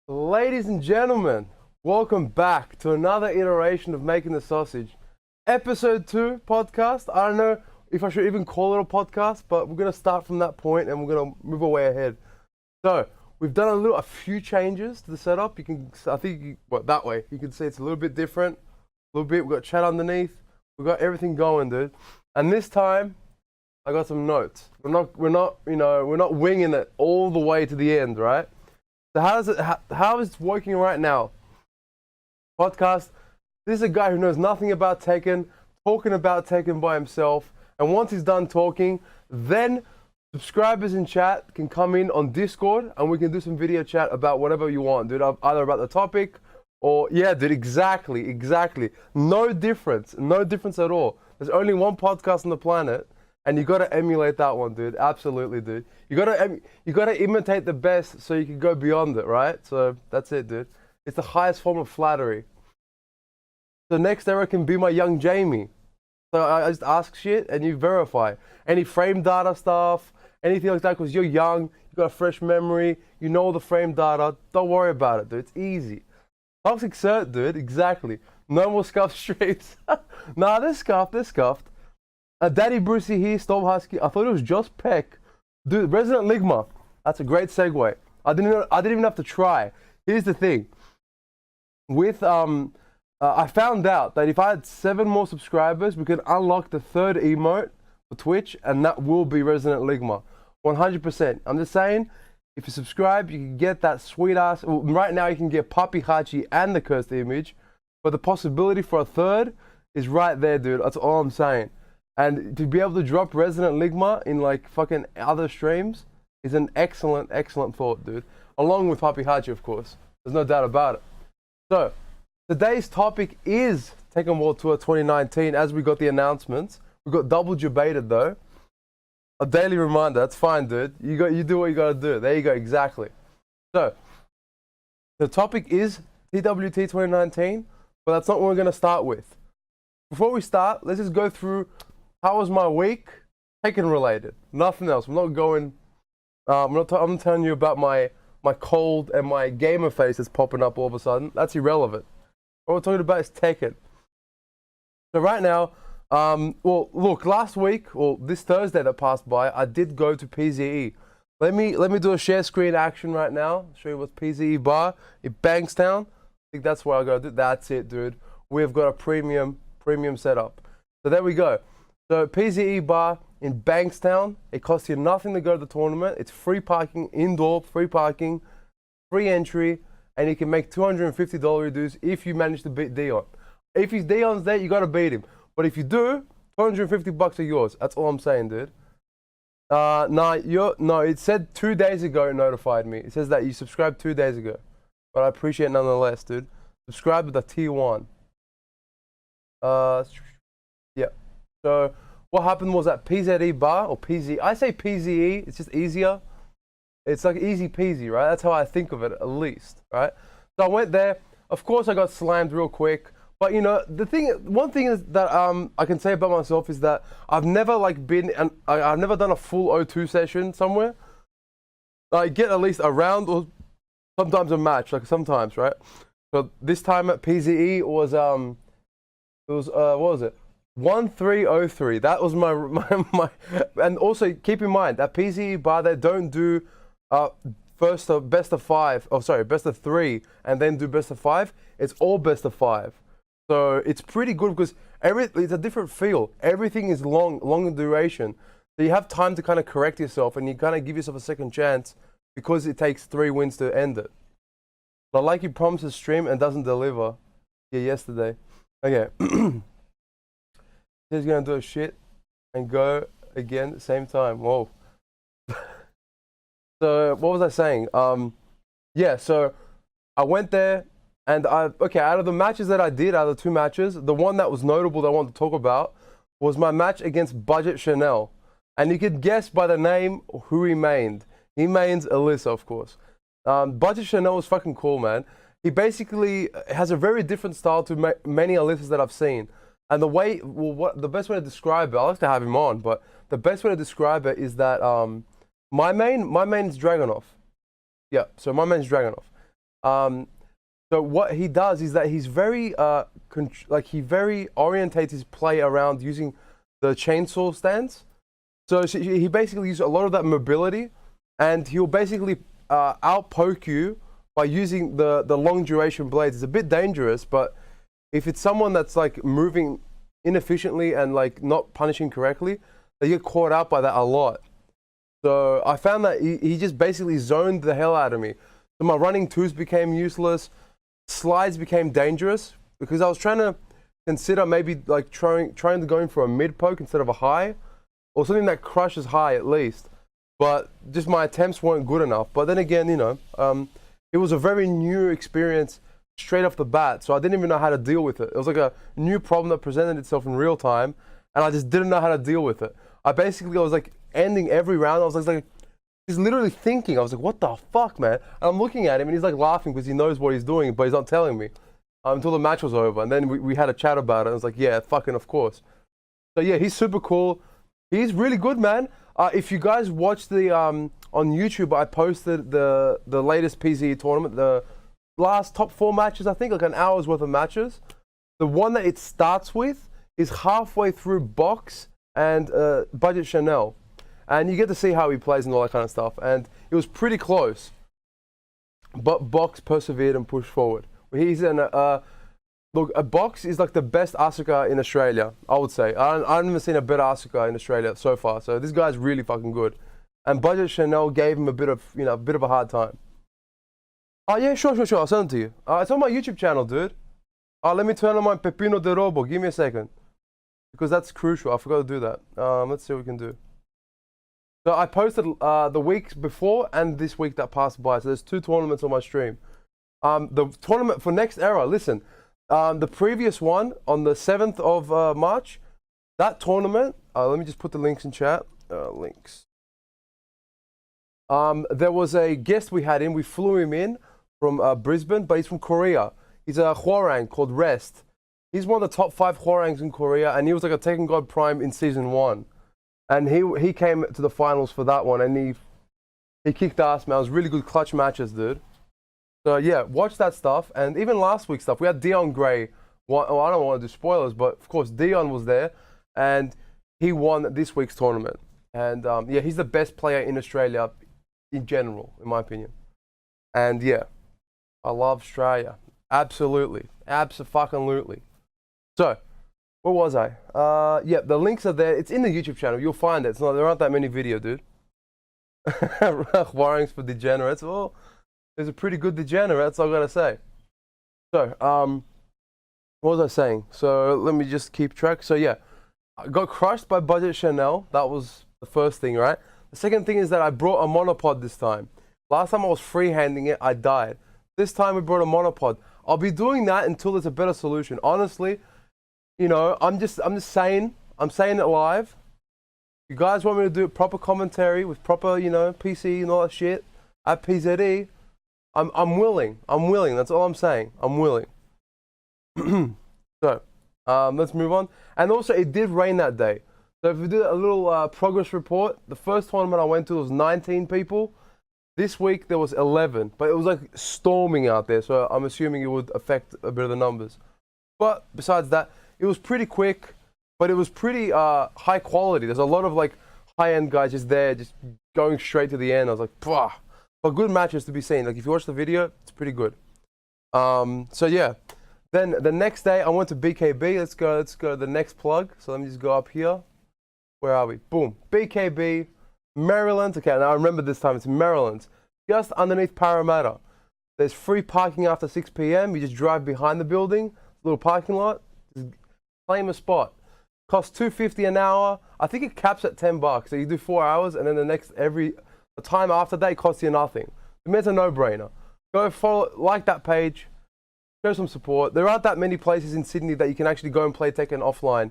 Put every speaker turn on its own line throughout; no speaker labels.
Ladies and gentlemen, welcome back to another iteration of Making the Sausage. Episode 2 podcast. I don't know if I should even call it a podcast, but we're going to start from that point and we're going to move our way ahead. So, we've done a few changes to the setup. That way, you can see it's a little bit different. A little bit, we've got chat underneath. We've got everything going, dude. And this time, I got some notes. We're not winging it all the way to the end, right? So how is it working right now? Podcast, this is a guy who knows nothing about Tekken, talking about Tekken by himself, and once he's done talking, then subscribers in chat can come in on Discord and we can do some video chat about whatever you want, dude. Either about the topic or, yeah, dude, exactly. No difference at all. There's only one podcast on the planet. And you gotta emulate that one, dude. Absolutely, dude. You gotta imitate the best so you can go beyond it, right? So that's it, dude. It's the highest form of flattery. So next era can be my young Jamie. So I just ask shit and you verify. Any frame data stuff, anything like that, because you're young, you got a fresh memory, you know the frame data. Don't worry about it, dude. It's easy. Toxic cert, dude. Exactly. No more scuffed streets. Nah, they're scuffed. Daddy Brucey here, Storm Husky. I thought it was just Peck. Dude, Resident Ligma. That's a great segue. I didn't even have to try. Here's the thing. I found out that if I had 7 more subscribers, we could unlock the 3rd emote for Twitch, and that will be Resident Ligma. 100%. I'm just saying, if you subscribe, you can get that sweet ass. Well, right now, you can get Papi Hachi and the cursed image, but the possibility for a 3rd is right there, dude. That's all I'm saying. And to be able to drop Resident Ligma in like fucking other streams is an excellent thought, dude. Along with Papi Hachi, of course. There's no doubt about it. So, today's topic is Tekken World Tour 2019, as we got the announcements. We got double debated though. A daily reminder, that's fine, dude. You do what you gotta do. There you go, exactly. So, the topic is TWT 2019, but that's not what we're gonna start with. Before we start, let's just go through how was my week, Tekken related, nothing else. I'm not going. I'm telling you about my cold and my gamer face that's popping up all of a sudden. That's irrelevant. What we're talking about is Tekken. So right now, well, look, last week or this Thursday that passed by, I did go to PZE. Let me do a share screen action right now. Show you what's PZE Bar in Bankstown. I think that's where I gotta do. That's it, dude. We've got a premium setup. So there we go. So PZE Bar in Bankstown, it costs you nothing to go to the tournament. It's free parking, indoor, free parking, free entry, and you can make $250 dues if you manage to beat Dion. If Dion's there, you gotta beat him. But if you do, $250 are yours. That's all I'm saying, dude. No, it said 2 days ago it notified me. It says that you subscribed 2 days ago. But I appreciate it nonetheless, dude. Subscribe with a T1. Yeah. So what happened was at PZE Bar or PZE. I say PZE. It's just easier. It's like easy peasy, right? That's how I think of it, at least, right? So I went there. Of course, I got slammed real quick. But you know, one thing is that I can say about myself is that I've never I've never done a full O2 session somewhere. I get at least a round or sometimes a match, like sometimes, right? So this time at PZE was what was it? 1303. That was my and also keep in mind that PCE Bar, they don't do best of 5. Oh, sorry, best of 3 and then do best of 5. It's all best of 5. So it's pretty good because it's a different feel. Everything is long duration. So you have time to kind of correct yourself and you kind of give yourself a second chance because it takes 3 wins to end it. But like he promises stream and doesn't deliver. Yeah, yesterday. Okay. He's gonna do a shit and go again at the same time. Whoa. So what was I saying? Yeah, so I went there and out of the matches that I did, out of the 2 matches, the one that was notable that I wanted to talk about was my match against Budget Chanel. And you could guess by the name who he mained. He mains Alyssa, of course. Budget Chanel was fucking cool, man. He basically has a very different style to many Alyssas that I've seen. And the best way to describe it, I like to have him on, but the best way to describe it is that my main is Dragunov. Yeah, so my main is Dragunov. So what he does is that he's very he very orientates his play around using the chainsaw stance. So he basically uses a lot of that mobility, and he'll basically outpoke you by using the long duration blades. It's a bit dangerous, but if it's someone that's like moving inefficiently and like not punishing correctly, they get caught out by that a lot. So I found that he just basically zoned the hell out of me. So my running twos became useless. Slides became dangerous because I was trying to consider maybe like trying to go in for a mid poke instead of a high, or something that crushes high at least. But just my attempts weren't good enough. But then again, you know, it was a very new experience straight off the bat, so I didn't even know how to deal with it. It was like a new problem that presented itself in real time, and I just didn't know how to deal with it. I was like ending every round. I was like, he's literally thinking. I was like, what the fuck, man? And I'm looking at him, and he's like laughing because he knows what he's doing, but he's not telling me until the match was over. And then we had a chat about it. I was like, yeah, fucking of course. So yeah, he's super cool. He's really good, man. If you guys watch the on YouTube, I posted the latest PZE tournament, the last top 4 matches, I think, like an hour's worth of matches. The one that it starts with is halfway through Box and Budget Chanel, and you get to see how he plays and all that kind of stuff. And it was pretty close, but Box persevered and pushed forward. He's in look, a Box is like the best Asuka in Australia, I would say. I've never seen a better Asuka in Australia so far. So this guy's really fucking good. And Budget Chanel gave him a bit of a hard time. Oh yeah, sure. I'll send it to you. It's on my YouTube channel, dude. Let me turn on my Pepino de Robo. Give me a second, because that's crucial. I forgot to do that. Let's see what we can do. So I posted the weeks before and this week that passed by. So there's 2 tournaments on my stream. The tournament for next era. Listen, the previous one on the 7th of March, that tournament. Let me just put the links in chat. Links. There was a guest we had in. We flew him in from Brisbane, but he's from Korea. He's a Hwarang called Rest. He's one of the top 5 Hwarangs in Korea, and he was like a Tekken God Prime in season 1. And he came to the finals for that one, and he kicked ass, man. It was really good clutch matches, dude. So yeah, watch that stuff. And even last week's stuff, we had Dion Gray. Well, I don't want to do spoilers, but of course Dion was there, and he won this week's tournament. And yeah, he's the best player in Australia in general, in my opinion. And yeah, I love Australia. Absolutely. Abso-fucking-lutely. So, where was I? Yeah, the links are there. It's in the YouTube channel. You'll find it. There aren't that many videos, dude. Warangs for degenerates. Well, there's a pretty good degenerate, that's all I gotta say. So, what was I saying? So, let me just keep track. So, yeah, I got crushed by Budget Chanel. That was the first thing, right? The second thing is that I brought a monopod this time. Last time I was freehanding it, I died. This time we brought a monopod. I'll be doing that until there's a better solution. Honestly, you know, I'm just saying it live. You guys want me to do proper commentary with proper, you know, PC and all that shit at PZE? I'm willing. That's all I'm saying. I'm willing. So, let's move on. And also, it did rain that day. So if we do a little progress report, the first tournament I went to was 19 people. This week there was 11, but it was like storming out there, so I'm assuming it would affect a bit of the numbers. But besides that, it was pretty quick, but it was pretty high quality. There's a lot of like high-end guys just there, just going straight to the end. I was like, "Pah!" But good matches to be seen. Like if you watch the video, it's pretty good. So yeah. Then the next day I went to BKB. Let's go to the next plug. So let me just go up here. Where are we? Boom. BKB Maryland. Okay, now I remember this time it's Maryland. Just underneath Parramatta. There's free parking after 6 p.m. You just drive behind the building, little parking lot. Just claim a spot. Costs $2.50 an hour. I think it caps at $10. So you do 4 hours, and then the time after that it costs you nothing. To me, it's a no-brainer. Go follow, like that page. Show some support. There aren't that many places in Sydney that you can actually go and play Tekken offline.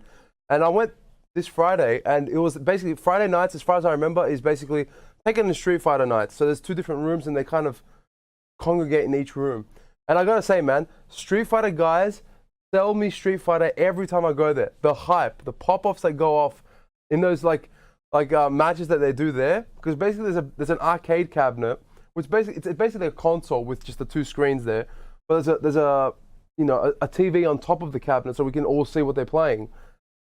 And I went this Friday, and it was basically Friday nights, as far as I remember, is basically Tekken and Street Fighter nights. So there's 2 different rooms, and they kind of congregate in each room. And I gotta say, man, Street Fighter guys sell me Street Fighter every time I go there. The hype, the pop-offs that go off in those like matches that they do there, because basically there's an arcade cabinet which basically it's basically a console with just the two screens there. But there's a you know a TV on top of the cabinet so we can all see what they're playing,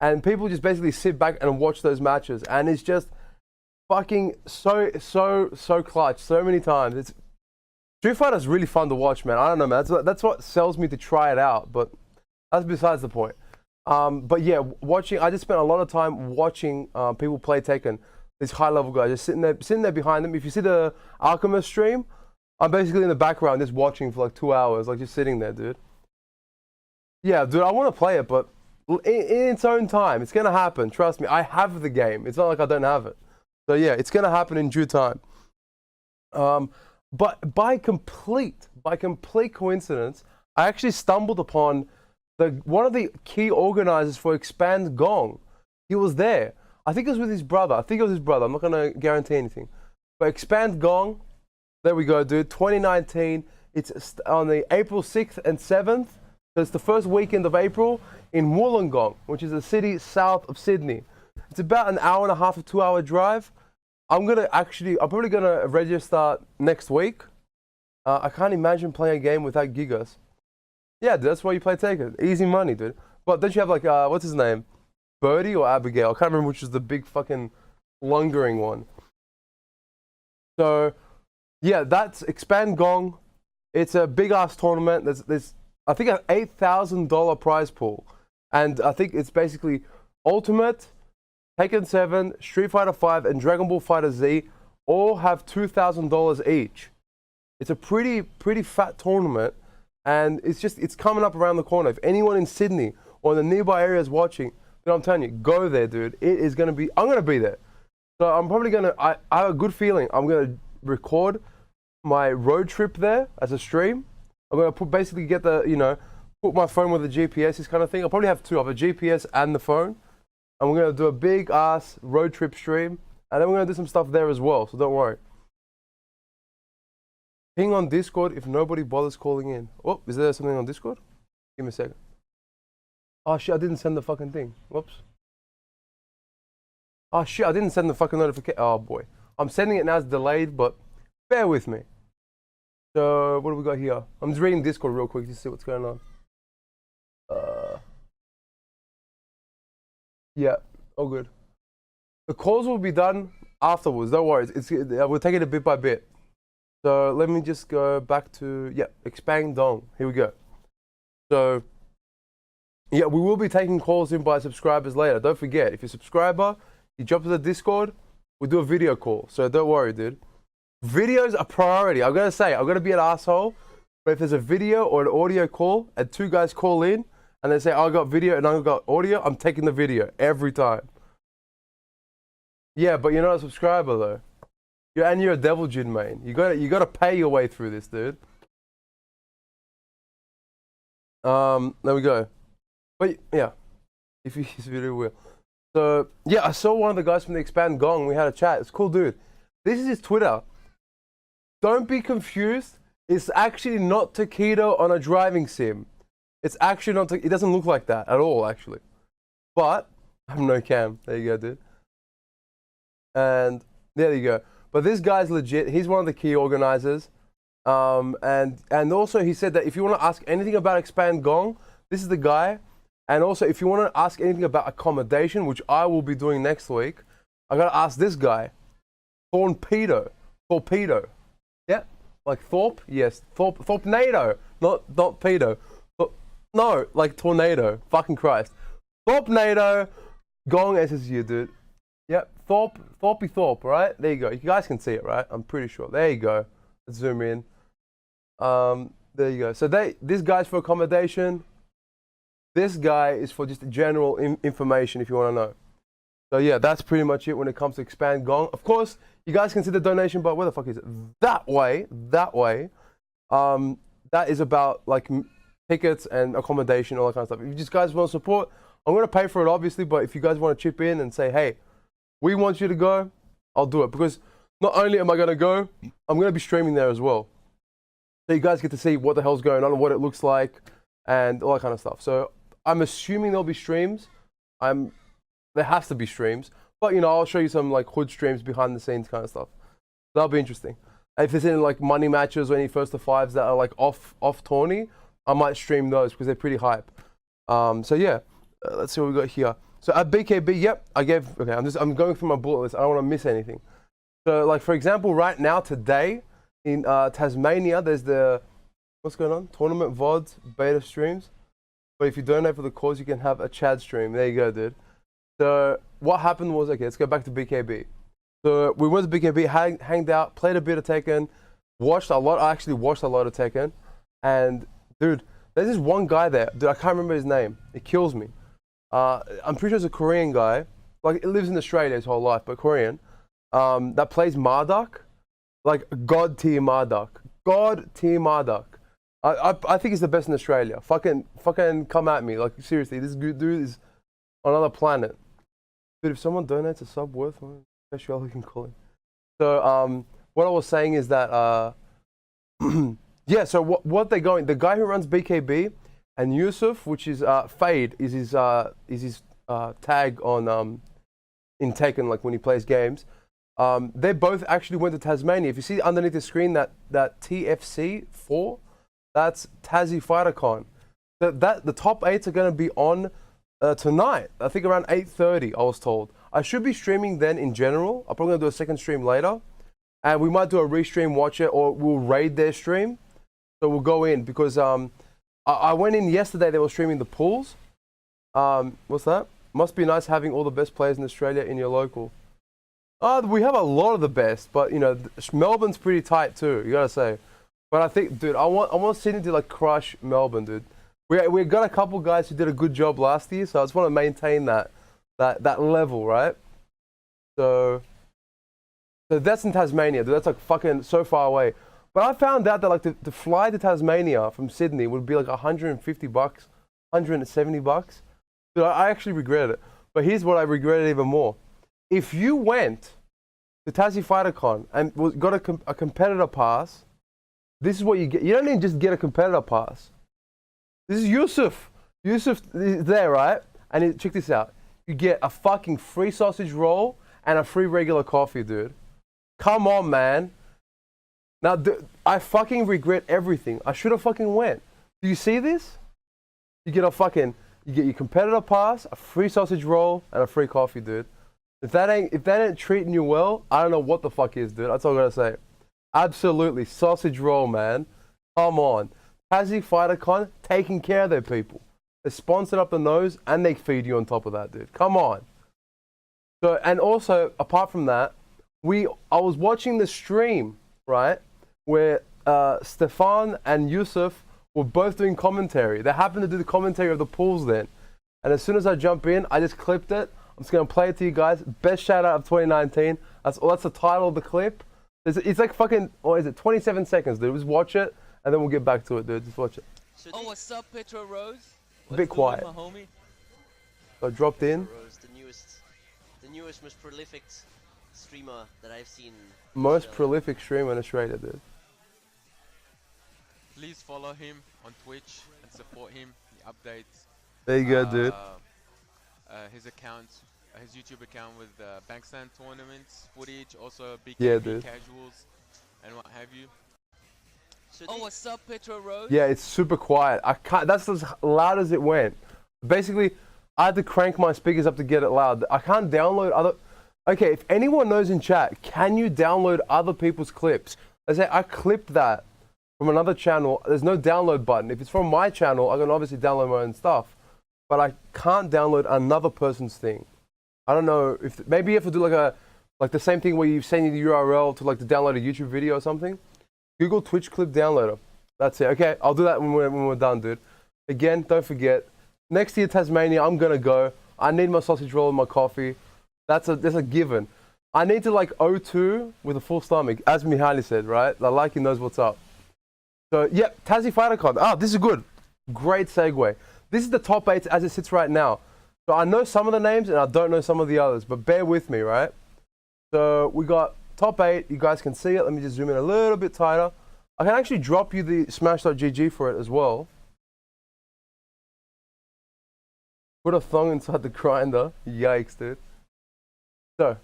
and people just basically sit back and watch those matches, and it's just fucking so clutch so many times. It's Street Fighter's really fun to watch, man. I don't know, man. That's what sells me to try it out, but that's besides the point. But yeah, I just spent a lot of time watching people play Tekken. These high-level guys just sitting there behind them. If you see the Alchemist stream, I'm basically in the background just watching for like 2 hours, like just sitting there, dude. Yeah, dude, I want to play it, but in its own time, it's gonna happen. Trust me, I have the game. It's not like I don't have it. So yeah, it's gonna happen in due time. But by complete coincidence, I actually stumbled upon one of the key organizers for Expand Gong. He was there. I think it was with his brother. I'm not gonna guarantee anything. But Expand Gong, there we go, dude. 2019. It's on the April 6th and 7th. So it's the first weekend of April in Wollongong, which is a city south of Sydney. It's about an hour and a half to 2 hour drive. I'm probably gonna register next week. I can't imagine playing a game without gigas. Yeah, dude, that's why you play Tekken. Easy money, dude. But don't you have like what's his name? Birdie or Abigail? I can't remember which is the big fucking lungering one. So yeah, that's Expand Gong. It's a big ass tournament. There's I think an $8,000 prize pool, and I think it's basically Ultimate, Tekken 7, Street Fighter 5, and Dragon Ball Fighter Z all have $2,000 each. It's a pretty fat tournament, and it's coming up around the corner. If anyone in Sydney or in the nearby areas watching, then I'm telling you, go there, dude. It is gonna be. I'm gonna be there. So I'm probably gonna. I have a good feeling. I'm gonna record my road trip there as a stream. I'm gonna put my phone with the GPS, this kind of thing. I'll probably have two. I have a GPS and the phone. And we're gonna do a big ass road trip stream, and then we're gonna do some stuff there as well. So don't worry. Ping on Discord if nobody bothers calling in. Oh, is there something on Discord? Give me a second. Oh shit, I didn't send the fucking thing. Whoops. Oh shit, I didn't send the fucking notification. Oh boy. I'm sending it now, it's delayed, but bear with me. So, what do we got here? I'm just reading Discord real quick to see what's going on. Yeah, all good. The calls will be done afterwards, don't worry. We'll take it a bit by bit. So, let me just go back to, Expand Gong. Here we go. So, yeah, we will be taking calls in by subscribers later. Don't forget, if you're a subscriber, you jump to the Discord, we'll do a video call. So, don't worry, dude. Videos are priority. I'm gonna be an asshole, but if there's a video or an audio call and two guys call in and they say, I got video and I got audio, I'm taking the video every time. Yeah, but you're not a subscriber though. You're a devil Jin main. You gotta pay your way through this, dude. There we go. But yeah, if you use video will. So yeah, I saw one of the guys from the Expand Gong. We had a chat. It's a cool dude. This is his Twitter. Don't be confused. It's actually not taquito on a driving sim. It's actually not. It doesn't look like that at all, actually. But I have no cam. There you go, dude. And there you go. But this guy's legit. He's one of the key organizers. And also he said that if you want to ask anything about Expand Gong, this is the guy. And also if you want to ask anything about accommodation, which I will be doing next week, I gotta ask this guy, Torpedo. Yeah, like Thorpe. Yes, Thorpenado, not pedo. No, like tornado. Fucking Christ. Thorpenado. Gong SSU, dude. Yep, Thorpe, right? There you go. You guys can see it, right? I'm pretty sure. There you go. Let's zoom in. There you go. So this guy's for accommodation. This guy is for just general information if you want to know. So yeah, that's pretty much it when it comes to Expand Gong. Of course, you guys can see the donation bar. Where the fuck is it? That way. That is about like tickets and accommodation, all that kind of stuff. If you just guys want to support, I'm going to pay for it obviously, but if you guys want to chip in and say, hey, we want you to go, I'll do it. Because not only am I going to go, I'm going to be streaming there as well. So you guys get to see what the hell's going on and what it looks like and all that kind of stuff. So I'm assuming there'll be streams. There has to be streams. But, you know, I'll show you some like hood streams, behind the scenes kind of stuff. That'll be interesting. If there's any like money matches or any first to fives that are like off tourney, I might stream those because they're pretty hype. So yeah, let's see what we got here. So at BKB, yep, I'm going through my bullet list. I don't want to miss anything. So like for example, right now today in Tasmania, there's the what's going on? Tournament VODs beta streams. But if you donate for the cause, you can have a Chad stream. There you go, dude. So what happened was, okay, let's go back to BKB. So we went to BKB, hanged out, played a bit of Tekken, watched a lot. I actually watched a lot of Tekken, and dude, there's this one guy there. Dude, I can't remember his name. It kills me. I'm pretty sure it's a Korean guy. Like, he lives in Australia his whole life, but Korean. That plays Marduk, like God tier Marduk. God tier Marduk. I think he's the best in Australia. Fucking come at me. Like, seriously, this dude is on another planet. Dude, if someone donates a sub worth, special we can call him. So what I was saying is that yeah. So what they're going? The guy who runs BKB and Yusuf, which is Fade, is his tag on in Tekken, like when he plays games. They both actually went to Tasmania. If you see underneath the screen that TFC 4, that's Tazzie Fighter Con. The top 8s are going to be on tonight. I think around 8:30. I was told. I should be streaming then in general. I'm probably going to do a second stream later. And we might do a restream, watch it, or we'll raid their stream. So we'll go in because I went in yesterday. They were streaming the pools. What's that? Must be nice having all the best players in Australia in your local. We have a lot of the best, but you know, Melbourne's pretty tight too. You gotta say. But I think, dude, I want Sydney to like crush Melbourne, dude. We got a couple guys who did a good job last year, so I just want to maintain that level, right? So that's in Tasmania, dude. That's like fucking so far away. But I found out that like to fly to Tasmania from Sydney would be like $150, $170. Dude, I actually regretted it. But here's what I regretted even more. If you went to Tazzie Fighter Con and got a competitor pass, this is what you get. You don't even just get a competitor pass. This is Yusuf. Yusuf is there, right? And check this out. You get a fucking free sausage roll and a free regular coffee, dude. Come on, man. Now, I fucking regret everything. I should have fucking went. Do you see this? You get your competitor pass, a free sausage roll, and a free coffee, dude. If that ain't treating you well, I don't know what the fuck is, dude. That's all I gotta say. Absolutely, sausage roll, man. Come on. Tazzie Fighter Con taking care of their people. They're sponsored up the nose and they feed you on top of that, dude. Come on. So, and also, apart from that, I was watching the stream, right, where Stefan and Yusuf were both doing commentary. They happened to do the commentary of the pools then. And as soon as I jump in, I just clipped it. I'm just going to play it to you guys. Best shout out of 2019. That's the title of the clip. It's like fucking, or is it 27 seconds, dude? Just watch it, and then we'll get back to it, dude. Just watch it.
Oh, what's up, Petro Rose?
A bit quiet.
My homie?
So I dropped in.
Rose, the newest, most prolific streamer that I've seen.
Most prolific streamer in Australia, dude.
Please follow him on Twitch and support him. He updates.
There you go, dude.
His account, his YouTube account with Bankstand tournaments, footage, also BKB casuals, and what have you.
So oh, what's up, Petro Rose?
Yeah, it's super quiet. That's as loud as it went. Basically, I had to crank my speakers up to get it loud. I can't download other. Okay, if anyone knows in chat, can you download other people's clips? I clipped that from another channel. There's no download button. If it's from my channel, I can obviously download my own stuff. But I can't download another person's thing. I don't know if maybe you have to do like the same thing where you send the URL to like to download a YouTube video or something. Google Twitch clip downloader. That's it. Okay, I'll do that when we're done, dude. Again, don't forget. Next year, Tasmania, I'm gonna go. I need my sausage roll and my coffee. That's a given. I need to like O2 with a full stomach, as Mihaly said, right? Like he knows what's up. So yeah, Tazzie Fighter Con. This is good. Great segue. This is the top 8 as it sits right now. So I know some of the names and I don't know some of the others, but bear with me, right? So we got top 8. You guys can see it. Let me just zoom in a little bit tighter. I can actually drop you the smash.gg for it as well. Put a thong inside the grinder. Yikes, dude. So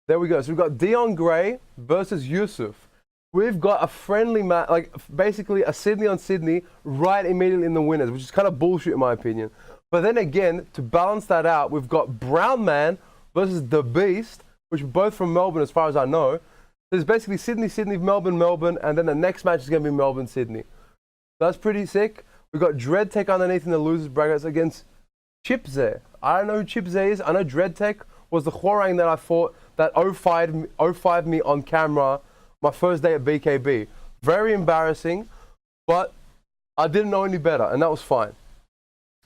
there we go. So we've got Dion Gray versus Yusuf. we've got a friendly match, like basically a Sydney on Sydney right immediately in the winners, which is kind of bullshit in my opinion. But then again, to balance that out, we've got Brown Man versus The Beast, which are both from Melbourne as far as I know. There's basically Sydney, Sydney, Melbourne, Melbourne, and then the next match is going to be Melbourne, Sydney. That's pretty sick. We've got Dread Tech underneath in the losers brackets against Chipze. I don't know who Chipze is. I know Dread Tech was the Hwarang that I fought that 0-5 me on camera my first day at BKB. Very embarrassing, but I didn't know any better, and that was fine.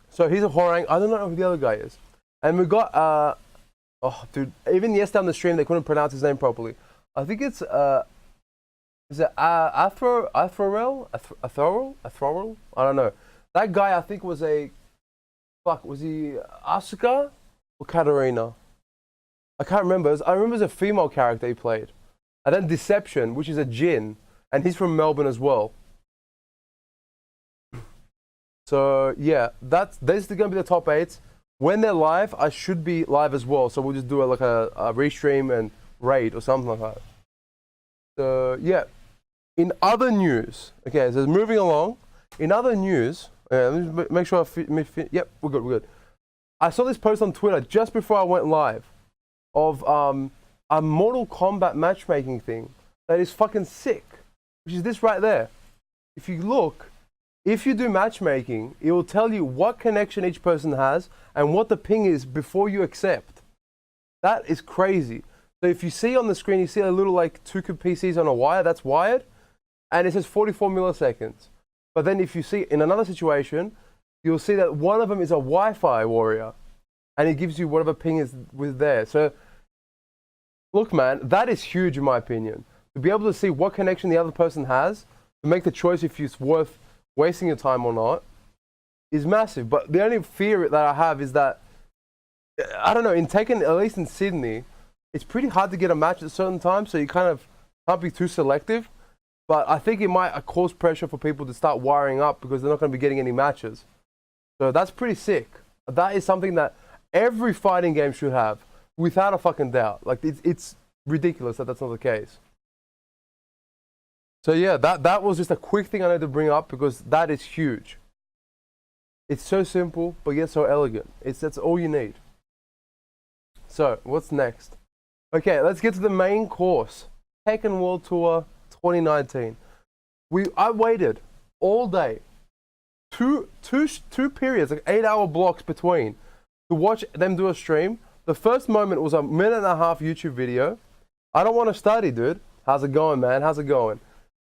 So he's a Hwarang. I don't know who the other guy is. And we got, oh, dude, even yesterday on the stream, they couldn't pronounce his name properly. I think it's, is it Athrorel? I don't know. That guy, I think, was a, was he Asuka or Katarina? I can't remember. I remember it was a female character he played. And then Deception, which is a Jin, and he's from Melbourne as well. So yeah, this is going to be the top 8. When they're live, I should be live as well. So we'll just do like a restream and raid or something like that. So yeah, in other news, okay, so moving along. In other news, let me make sure yep, we're good. I saw this post on Twitter just before I went live of a Mortal Kombat matchmaking thing that is fucking sick, which is this right there. If you look, if you do matchmaking, it will tell you what connection each person has and what the ping is before you accept. That is crazy. So if you see on the screen, you see a little like 2 PCs on a wire, that's wired, and it says 44 milliseconds. But then if you see in another situation, you'll see that one of them is a Wi-Fi warrior, and it gives you whatever ping is with there. So look, man, that is huge in my opinion. To be able to see what connection the other person has, to make the choice if it's worth wasting your time or not, is massive. But the only fear that I have is that, I don't know, in Tekken, at least in Sydney, it's pretty hard to get a match at certain times, so you kind of can't be too selective. But I think it might cause pressure for people to start wiring up because they're not going to be getting any matches. So that's pretty sick. That is something that every fighting game should have, without a fucking doubt. Like, it's ridiculous that that's not the case. So yeah, that was just a quick thing I need to bring up because that is huge. It's so simple, but yet so elegant. That's all you need. So, what's next? Okay, let's get to the main course. Tekken World Tour 2019. I waited all day, two periods, like 8-hour blocks between, to watch them do a stream. The first moment was a 1.5-minute YouTube video. I don't want to study, dude. How's it going, man? How's it going?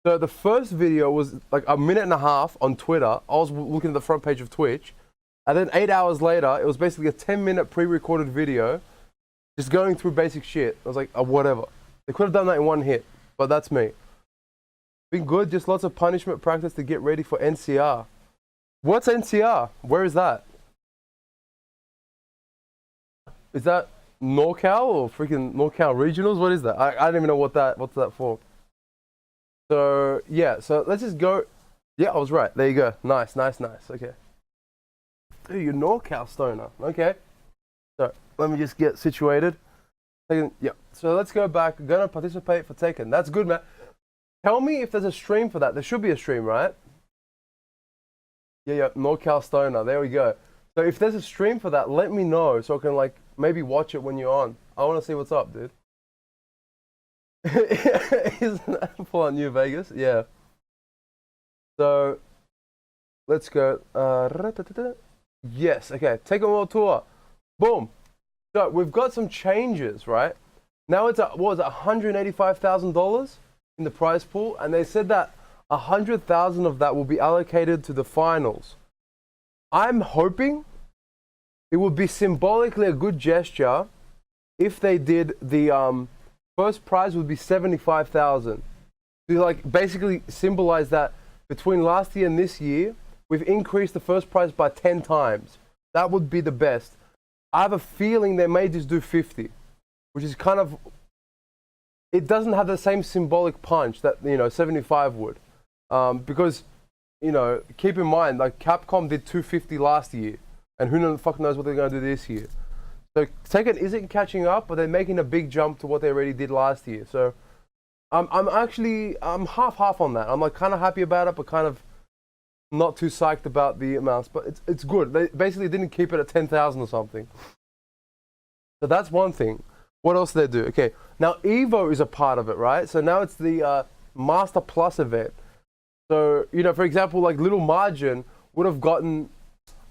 So the first video was like a 1.5 minutes on Twitter. I was looking at the front page of Twitch. And then 8 hours later, it was basically a 10-minute pre-recorded video just going through basic shit. I was like, whatever. They could have done that in one hit, but that's me. Been good, just lots of punishment practice to get ready for NCR. What's NCR? Where is that? Is that NorCal or freaking NorCal Regionals? What is that? I don't even know what's that for. So yeah, so let's just go. Yeah, I was right. There you go. Nice. Okay. Dude, you're NorCal stoner. Okay. So let me just get situated. Tekken, yeah. So let's go back. Gonna participate for Tekken. That's good, man. Tell me if there's a stream for that. There should be a stream, right? Yeah. NorCal stoner. There we go. So if there's a stream for that, let me know so I can like maybe watch it when you're on. I want to see what's up, dude. Isn't that full on New Vegas? Yeah. So let's go. Yes. Okay. Tekken World Tour. Boom. So we've got some changes, right? Now it's at, what was it, $185,000 in the prize pool, and they said that 100,000 of that will be allocated to the finals. I'm hoping it would be symbolically a good gesture if they did the first prize would be 75,000. To like basically symbolize that between last year and this year, we've increased the first prize by 10 times. That would be the best. I have a feeling they may just do 50, which is kind of, it doesn't have the same symbolic punch that, 75 would. Because, keep in mind, like Capcom did 250 last year, and who the fuck knows what they're going to do this year. So Tekken isn't catching up, but they're making a big jump to what they already did last year. So I'm half on that. I'm like kind of happy about it, but kind of not too psyched about the amounts. But it's good. They basically didn't keep it at 10,000 or something. So that's one thing. What else did they do? Okay, now Evo is a part of it, right? So now it's the Master Plus event. So, you know, for example, like Little Margin would have gotten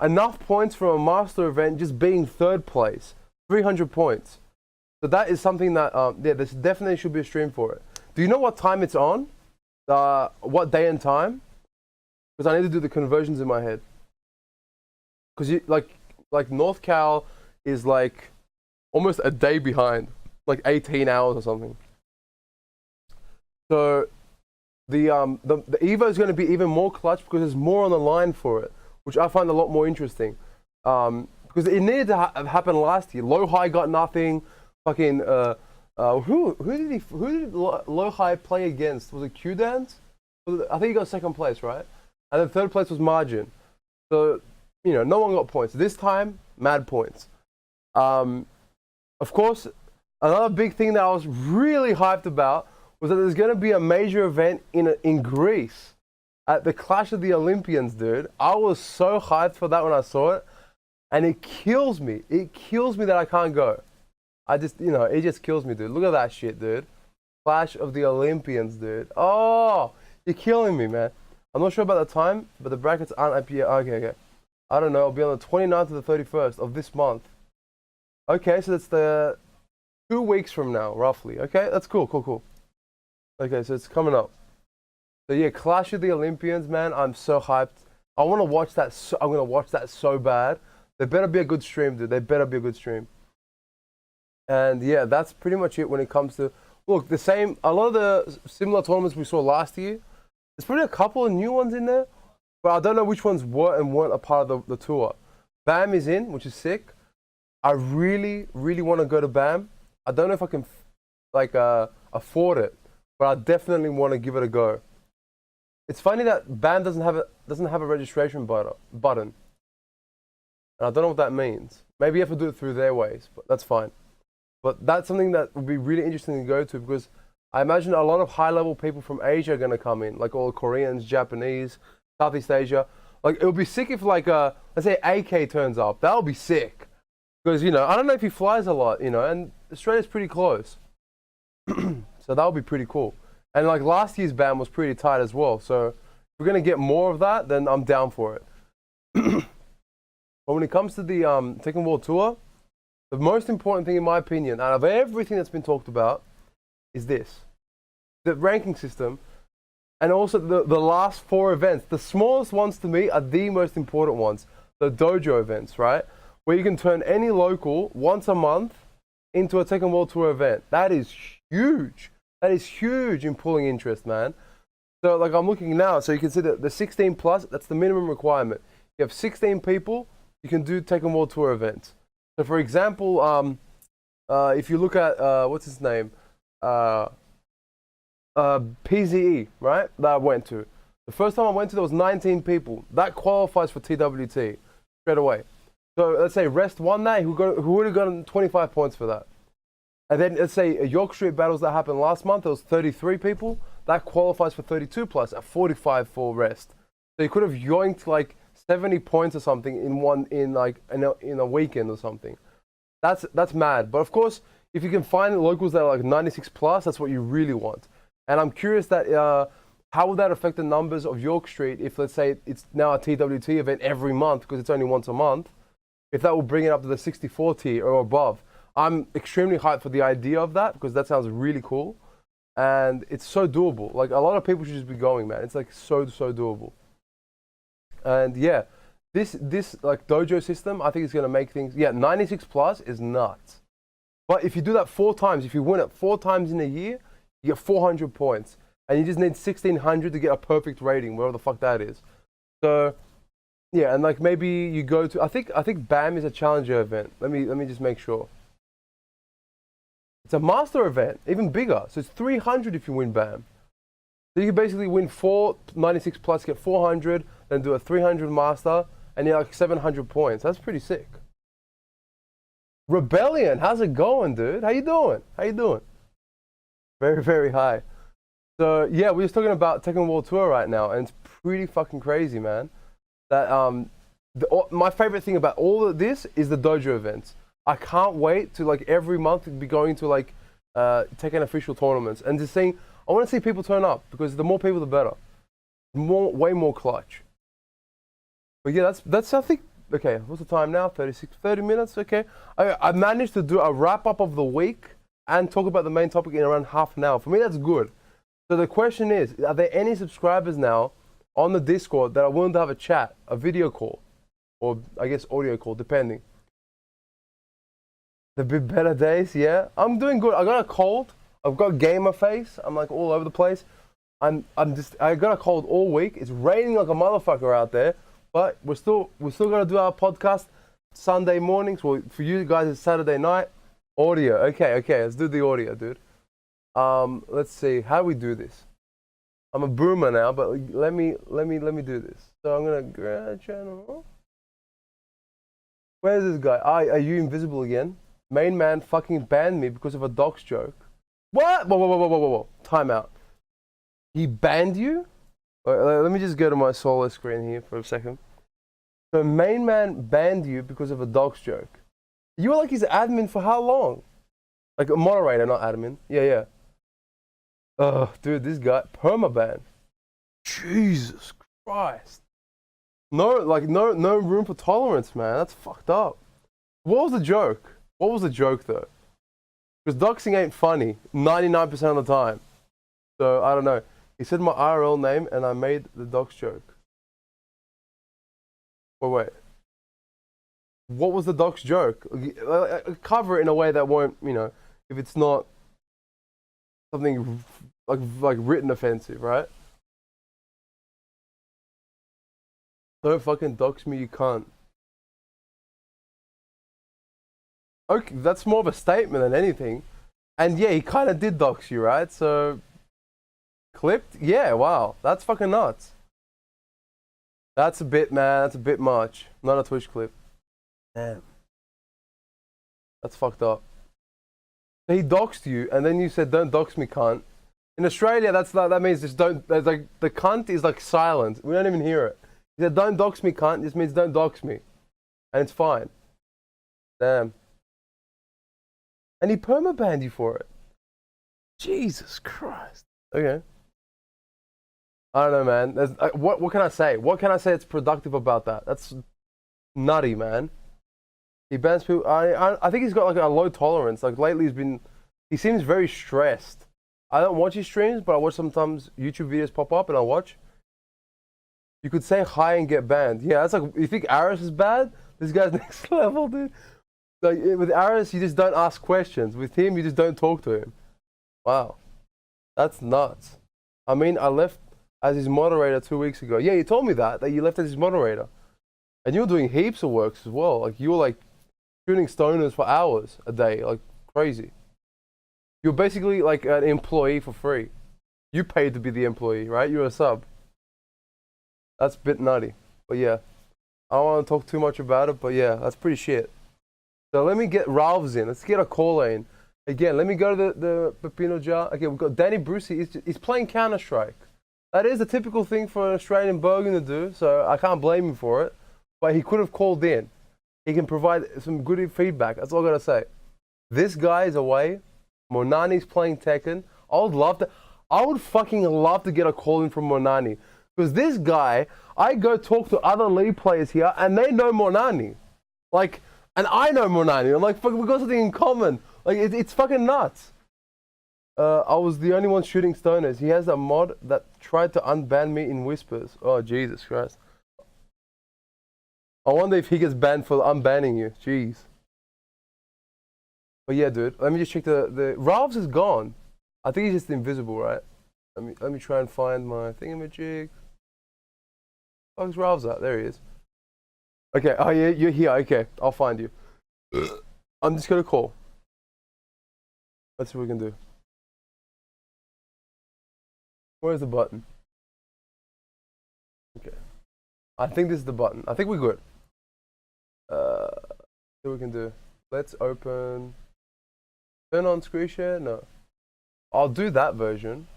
enough points from a Master event just being third place, 300 points. So that is something that, yeah, this definitely should be a stream for it. Do you know what time it's on? What day and time? Because I need to do the conversions in my head. Because you like North Cal is like almost a day behind, like 18 hours or something. So the Evo is going to be even more clutch because there's more on the line for it, which I find a lot more interesting. Because it needed to have happened last year. Low High got nothing. Fucking who did Low High play against? Was it Q Dance? I think he got second place, right? And then third place was Margin. So, you know, no one got points. This time, mad points. Of course, another big thing that I was really hyped about was that there's going to be a major event in Greece at the Clash of the Olympians, dude. I was so hyped for that when I saw it, and it kills me. It kills me that I can't go. I just, you know, it just kills me, dude. Look at that shit, dude. Clash of the Olympians, dude. Oh, you're killing me, man. I'm not sure about the time, but the brackets aren't up yet. Okay. I don't know. It'll be on the 29th to the 31st of this month. Okay, so that's the 2 weeks from now, roughly. Okay, that's cool. Okay, so it's coming up. So yeah, Clash of the Olympians, man. I'm so hyped. I want to watch that. I'm gonna watch that so bad. There better be a good stream, dude. There better be a good stream. And yeah, that's pretty much it when it comes to look the same. A lot of the similar tournaments we saw last year. There's probably a couple of new ones in there, but I don't know which ones were and weren't a part of the tour. BAM is in, which is sick. I really want to go to BAM. I don't know if I can afford it, but I definitely want to give it a go. It's funny that BAM doesn't have a registration button. And I don't know what that means. Maybe you have to do it through their ways, but that's fine. But that's something that would be really interesting to go to because I imagine a lot of high-level people from Asia are going to come in, like all Koreans, Japanese, Southeast Asia. Like, it would be sick if, like, let's say AK turns up. That would be sick. Because, you know, I don't know if he flies a lot, you know, and Australia's pretty close. So that would be pretty cool. And, like, last year's BAM was pretty tight as well. So if we're going to get more of that, then I'm down for it. But when it comes to the Tekken World Tour, the most important thing, in my opinion, out of everything that's been talked about, is this. The ranking system, and also the last 4 events. The smallest ones to me are the most important ones. The dojo events, right? Where you can turn any local once a month into a Tekken World Tour event. That is huge. That is huge in pulling interest, man. So, like, I'm looking now, so you can see that the 16 plus, that's the minimum requirement. You have 16 people, you can do Tekken World Tour events. So, for example, if you look at, what's his name? PZE, right? That I went to. The first time I went to, there was 19 people. That qualifies for TWT straight away. So let's say Rest won that, who would have gotten 25 points for that. And then let's say York Street battles that happened last month, there was 33 people. That qualifies for 32 plus at 45 for Rest. So you could have yoinked like 70 points or something in a weekend or something. That's mad. But of course, if you can find locals that are like 96 plus, that's what you really want. And I'm curious that how would that affect the numbers of York Street if, let's say, it's now a TWT event every month because it's only once a month, if that will bring it up to the 64 tier or above. I'm extremely hyped for the idea of that because that sounds really cool. And it's so doable. Like, a lot of people should just be going, man. It's like so doable. And yeah, this like dojo system, I think it's going to make things, 96 plus is nuts. But if you do that 4 times, if you win it 4 times in a year, you get 400 points. And you just need 1,600 to get a perfect rating, whatever the fuck that is. So, yeah, and like maybe you go to, I think BAM is a challenger event. Let me just make sure. It's a master event, even bigger. So it's 300 if you win BAM. So you can basically win 4 96 plus, get 400, then do a 300 master, and you're like 700 points. That's pretty sick. Rebellion, how's it going, dude? How you doing? Very high. So yeah, we're just talking about Tekken World Tour right now, and it's pretty fucking crazy, man. That my favorite thing about all of this is the dojo events. I can't wait to like every month be going to like Tekken official tournaments and just saying I want to see people turn up because the more people the better. Way more clutch. But yeah, that's I think okay. What's the time now? 30 minutes. Okay, I managed to do a wrap up of the week and talk about the main topic in around half an hour. For me, that's good. So the question is, are there any subscribers now on the Discord that are willing to have a chat, a video call, or I guess audio call, depending? The bit better days, yeah. I'm doing good. I got a cold. I've got gamer face. I'm like all over the place. I got a cold all week. It's raining like a motherfucker out there, but we're still gonna do our podcast Sunday mornings. Well, for you guys, it's Saturday night. Audio. Okay. Let's do the audio, dude. Let's see. How do we do this? I'm a boomer now, but let me do this. So I'm gonna grab channel. Where's this guy? Are you invisible again? Main man fucking banned me because of a docs joke. What? Whoa. Time out. He banned you? Let me just go to my solo screen here for a second. So main man banned you because of a docs joke. You were like his admin for how long? Like a moderator, not admin. Yeah. Dude, this guy permaban. Jesus Christ. No room for tolerance, man. That's fucked up. What was the joke? What was the joke though? Because doxing ain't funny 99% of the time. So I don't know. He said my IRL name and I made the dox joke. Wait. What was the dox joke? Cover it in a way that won't, if it's not something like written offensive, right? Don't fucking dox me, you can't. Okay, that's more of a statement than anything. And yeah, he kind of did dox you, right? So, clipped? Yeah, wow. That's fucking nuts. That's a bit, man. That's a bit much. Not a Twitch clip. Damn. That's fucked up. He doxed you, and then you said, don't dox me, cunt. In Australia, that means just don't, like, the cunt is like silent. We don't even hear it. He said, don't dox me, cunt. This means don't dox me. And it's fine. Damn. And he permabanned you for it. Jesus Christ. Okay. I don't know, man. What can I say? What can I say that's productive about that? That's nutty, man. He bans people. I think he's got like a low tolerance. Like lately he seems very stressed. I don't watch his streams, but I watch sometimes YouTube videos pop up and I watch. You could say hi and get banned. Yeah, that's like, you think Aris is bad? This guy's next level, dude. Like with Aris, you just don't ask questions. With him, you just don't talk to him. Wow. That's nuts. I mean, I left as his moderator 2 weeks ago. Yeah, you told me that you left as his moderator. And you were doing heaps of works as well. Like you were like shooting stoners for hours a day, like crazy. You're basically like an employee for free. You paid to be the employee, right? You're a sub. That's a bit nutty. But yeah, I don't want to talk too much about it, but yeah, that's pretty shit. So let me get Ralph's in. Let's get a caller in. Again, let me go to the Pepino jar. Okay, we've got Danny Brucey. He's playing Counter-Strike. That is a typical thing for an Australian Bogan to do, so I can't blame him for it. But he could have called in. He can provide some good feedback. That's all I gotta say. This guy is away. Monani's playing Tekken. I would fucking love to get a call in from Monani. Because this guy, I go talk to other League players here and they know Monani. Like, and I know Monani. I'm like, fuck, we got something in common. Like, it's fucking nuts. I was the only one shooting stoners. He has a mod that tried to unban me in whispers. Oh, Jesus Christ. I wonder if he gets banned for unbanning you. Jeez. But yeah, dude, let me just check the Ralph's is gone. I think he's just invisible, right? Let me try and find my thingamajig. Where's Ralph's at? There he is. Okay, oh yeah, you're here. Okay, I'll find you. I'm just gonna call. Let's see what we can do. Where's the button? Okay. I think this is the button. I think we're good. See what we can do. Let's open. Turn on screen share? No. I'll do that version.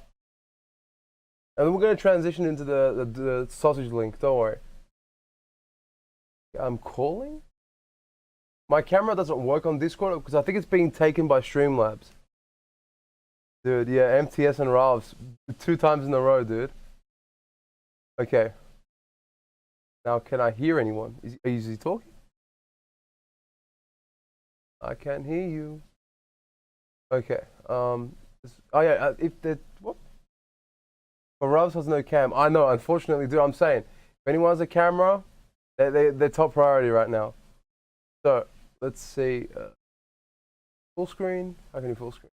And then we're going to transition into the sausage link. Don't worry. I'm calling? My camera doesn't work on Discord because I think it's being taken by Streamlabs. Dude, yeah, MTS and Ralphs 2 times in a row, dude. Okay. Now, can I hear anyone? Is he talking? I can't hear you. Okay. Oh yeah. If the what? But Ralphs has no cam. I know. Unfortunately, dude. I'm saying, if anyone has a camera, they're top priority right now. So let's see. Full screen. How can you full screen?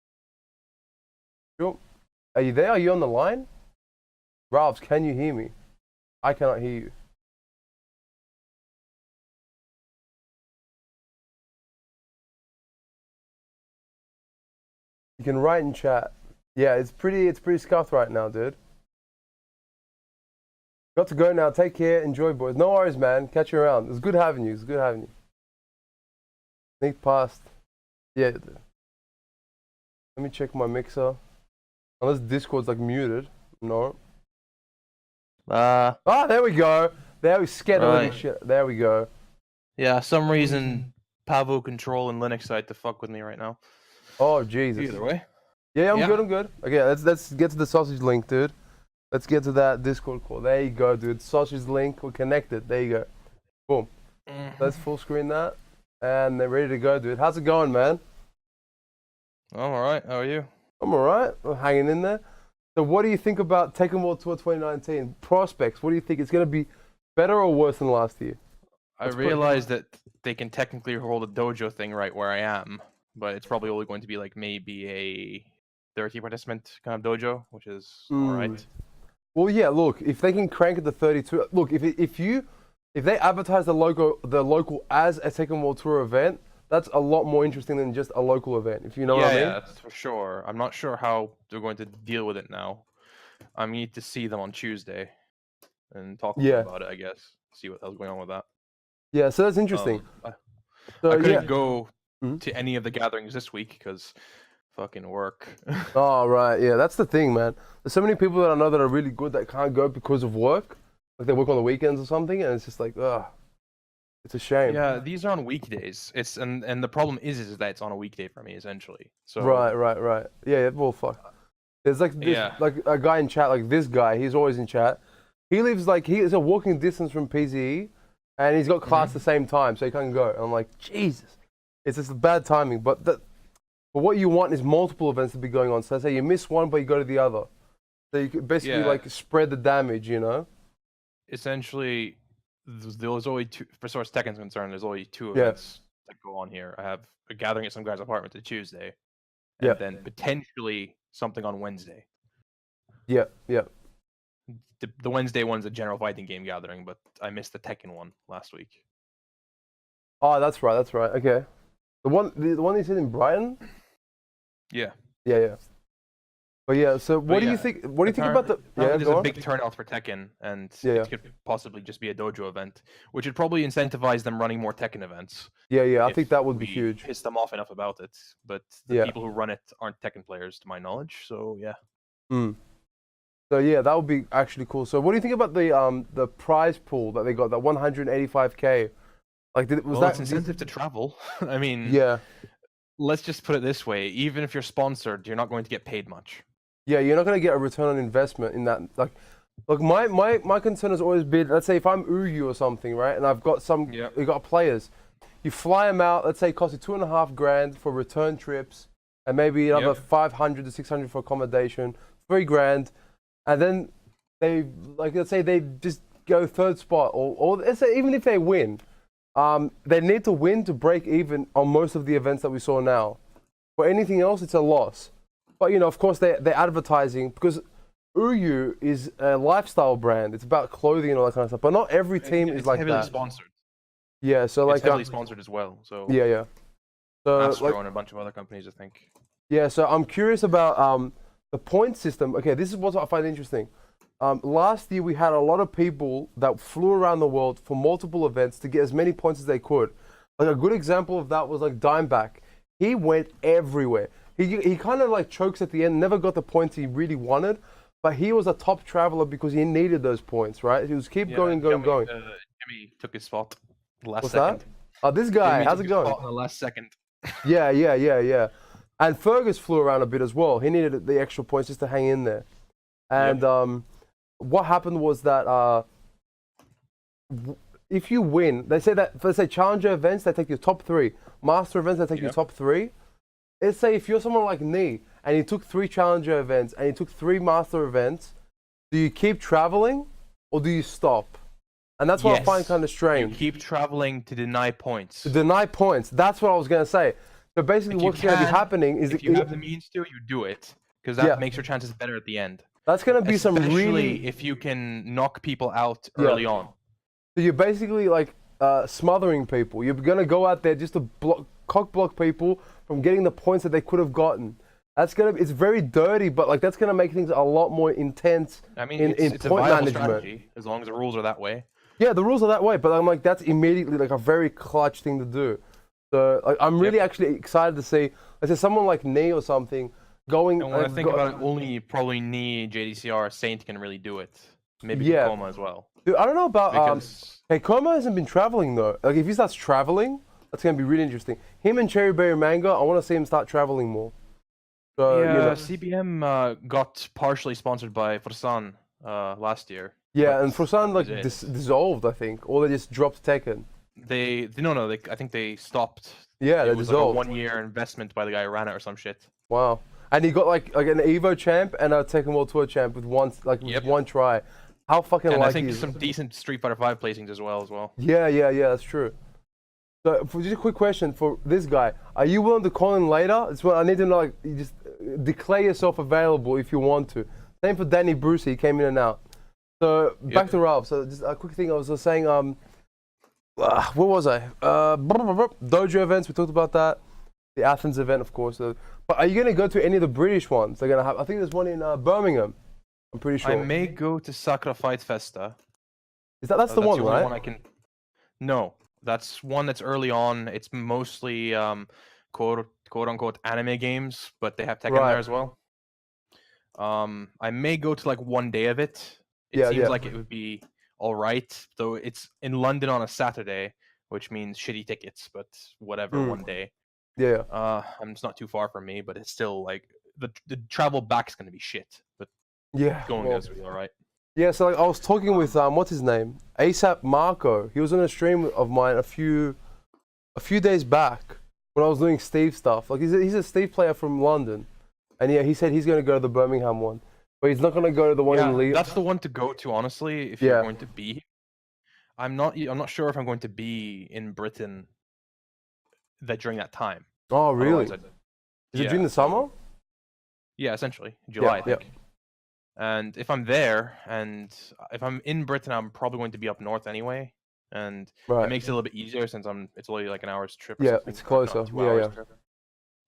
Sure. Are you there? Are you on the line? Ralphs, can you hear me? I cannot hear you. You can write in chat. Yeah, it's pretty scuffed right now, dude. Got to go now. Take care. Enjoy, boys. No worries, man. Catch you around. It's good having you. It's good having you. Sneak past. Yeah. Dude. Let me check my mixer. Unless Discord's like muted. No. There we go. There we scheduling shit. There we go.
Yeah, some reason Pavo Control and Linux side to fuck with me right now.
Oh Jesus.
Either way.
Yeah, I'm good. Okay, let's get to the sausage link, dude. Let's get to that Discord call. There you go, dude. Sausage link. We're connected. There you go. Boom. Let's full screen that, and they're ready to go, dude. How's it going, man?
I'm alright. How are you?
I'm alright. I'm hanging in there. So, what do you think about Tekken World Tour 2019 prospects? What do you think? It's going to be better or worse than last year?
I realized that they can technically hold a dojo thing right where I am, but it's probably only going to be like maybe a 30 participant kind of dojo, which is alright.
Well, yeah. Look, if they can crank it to 32, look, if they advertise the local as a Tekken World Tour event, that's a lot more interesting than just a local event. If you know what I mean.
Yeah, that's for sure. I'm not sure how they're going to deal with it now. I need to see them on Tuesday and talk to them about it. I guess see what hell's going on with that.
Yeah, so that's interesting.
I couldn't go to any of the gatherings this week because fucking work.
Oh, right. Yeah, that's the thing, man. There's so many people that I know that are really good that can't go because of work. Like they work on the weekends or something, and it's just like, ugh. It's a shame.
Yeah, these are on weekdays. It's and the problem is that it's on a weekday for me essentially. So
Right. Yeah, well, fuck. There's like this, like a guy in chat, like this guy. He's always in chat. He lives like he is a walking distance from PZE, and he's got class at the same time, so he can't go. And I'm like, Jesus, it's just bad timing. But what you want is multiple events to be going on. So say you miss one, but you go to the other. So you could basically like spread the damage, you know.
Essentially. There's only two, as far as Tekken's concerned, there's only 2 events that go on here. I have a gathering at some guy's apartment on Tuesday, and then potentially something on Wednesday. Yeah. The Wednesday one's a general fighting game gathering, but I missed the Tekken one last week.
Oh, that's right. Okay. The one you said in Brighton?
Yeah. But
yeah, so what do you think? What do you think about the?
There's a big turnout for Tekken, and it could possibly just be a dojo event, which would probably incentivize them running more Tekken events.
Yeah, I think that would be huge.
Piss them off enough about it, but the people who run it aren't Tekken players, to my knowledge. So yeah.
So yeah, that would be actually cool. So what do you think about the prize pool that they got, that 185K? Like, was that
incentive to travel? I mean, let's just put it this way: even if you're sponsored, you're not going to get paid much.
Yeah, you're not going to get a return on investment in that. Like, look, my concern has always been, let's say if I'm Uyu or something, right, and I've got you got players, you fly them out. Let's say it costs you $2.5 grand for return trips, and maybe another 500 to 600 for accommodation, $3 grand, and then let's say they just go third spot, or let's say even if they win, they need to win to break even on most of the events that we saw now. For anything else, it's a loss. But, you know, of course, they're advertising, because Uyu is a lifestyle brand. It's about clothing and all that kind of stuff. But not every team is like that.
It's heavily sponsored.
Yeah, so like...
It's heavily sponsored as well, so...
Yeah. So,
Astro and a bunch of other companies, I think.
Yeah, so I'm curious about the point system. Okay, this is what I find interesting. Last year, we had a lot of people that flew around the world for multiple events to get as many points as they could. Like, a good example of that was like Dimeback. He went everywhere. He kind of like chokes at the end, never got the points he really wanted. but he was a top traveler because he needed those points, right? He was going.
Jimmy took his spot last
What's
second.
that? Oh, this guy,
Jimmy
how's
took
it
his
going?
spot in the last second.
Yeah. And Fergus flew around a bit as well. He needed the extra points just to hang in there. And what happened was that if you win, they say that, let's say challenger events, they take your top 3. Master events, they take your top 3. Let's say if you're someone like me and you took 3 challenger events and you took 3 master events, do you keep traveling or do you stop? And that's what I find kind of strange.
You keep traveling to deny points.
To deny points. That's what I was going to say. So basically what's going to be happening is...
If you have the means to, you do it. Because that makes your chances better at the end.
That's going to be some really...
Especially if you can knock people out early on.
So you're basically like smothering people. You're going to go out there just to cock block people from getting the points that they could have gotten. That's gonna. It's very dirty, but like that's gonna make things a lot more intense.
I mean,
it's
a
point
viable
management.
strategy as long as the rules are that way.
Yeah, the rules are that way, but I'm like that's immediately like a very clutch thing to do. So like, I'm really actually excited to see. Let's say someone like Nee or something going.
And when I think about it, only probably Nee, JDCR, Saint can really do it. Maybe Coma as well.
Dude, I don't know about. Hey, Coma hasn't been traveling though. Like if he starts traveling, that's gonna be really interesting. Him and Cherry Berry Manga, I want to see him start traveling more. So,
CBM got partially sponsored by Fursan last year.
Yeah, and Fursan like dissolved, I think, or they just dropped Tekken.
I think they stopped.
Yeah, they dissolved.
Like a 1-year investment by the guy who ran it or some shit.
Wow, and he got like an Evo champ and a Tekken World Tour champ with one try. How fucking lucky!
And I think some decent Street Fighter 5 placings as well.
Yeah, that's true. So, for just a quick question for this guy, are you willing to call in later? It's what I need to know. Like, you just declare yourself available if you want to. Same for Danny Brucey, he came in and out. So back to Ralph. So just a quick thing, I was just saying. What was I? Dojo events. We talked about that. The Athens event, of course. But are you gonna go to any of the British ones? They're gonna have. I think there's one in Birmingham. I'm pretty sure.
I may go to Sakura Fight Festa.
That's the one, right?
One I can. No. That's one that's early on. It's mostly quote unquote anime games, but they have Tekken there as well. I may go to like one day of it. It seems like it would be all right. Though it's in London on a Saturday, which means shitty tickets, but whatever, one day.
Yeah.
It's not too far from me, but it's still like the travel back is gonna be shit. But going there is really all right.
Yeah, so like, I was talking with what's his name, ASAP Marco. He was on a stream of mine a few days back when I was doing Steve stuff. Like he's a Steve player from London, and yeah, he said he's going to go to the Birmingham one, but he's not going to go to the one in Leeds.
That's the one to go to, honestly. If you're going to be, I'm not sure if I'm going to be in Britain during that time.
Oh really? Is it during the summer?
Yeah, essentially July. I think. And if I'm there, and if I'm in Britain, I'm probably going to be up north anyway, and it makes it a little bit easier since it's only like an hour's trip. Or something.
It's closer.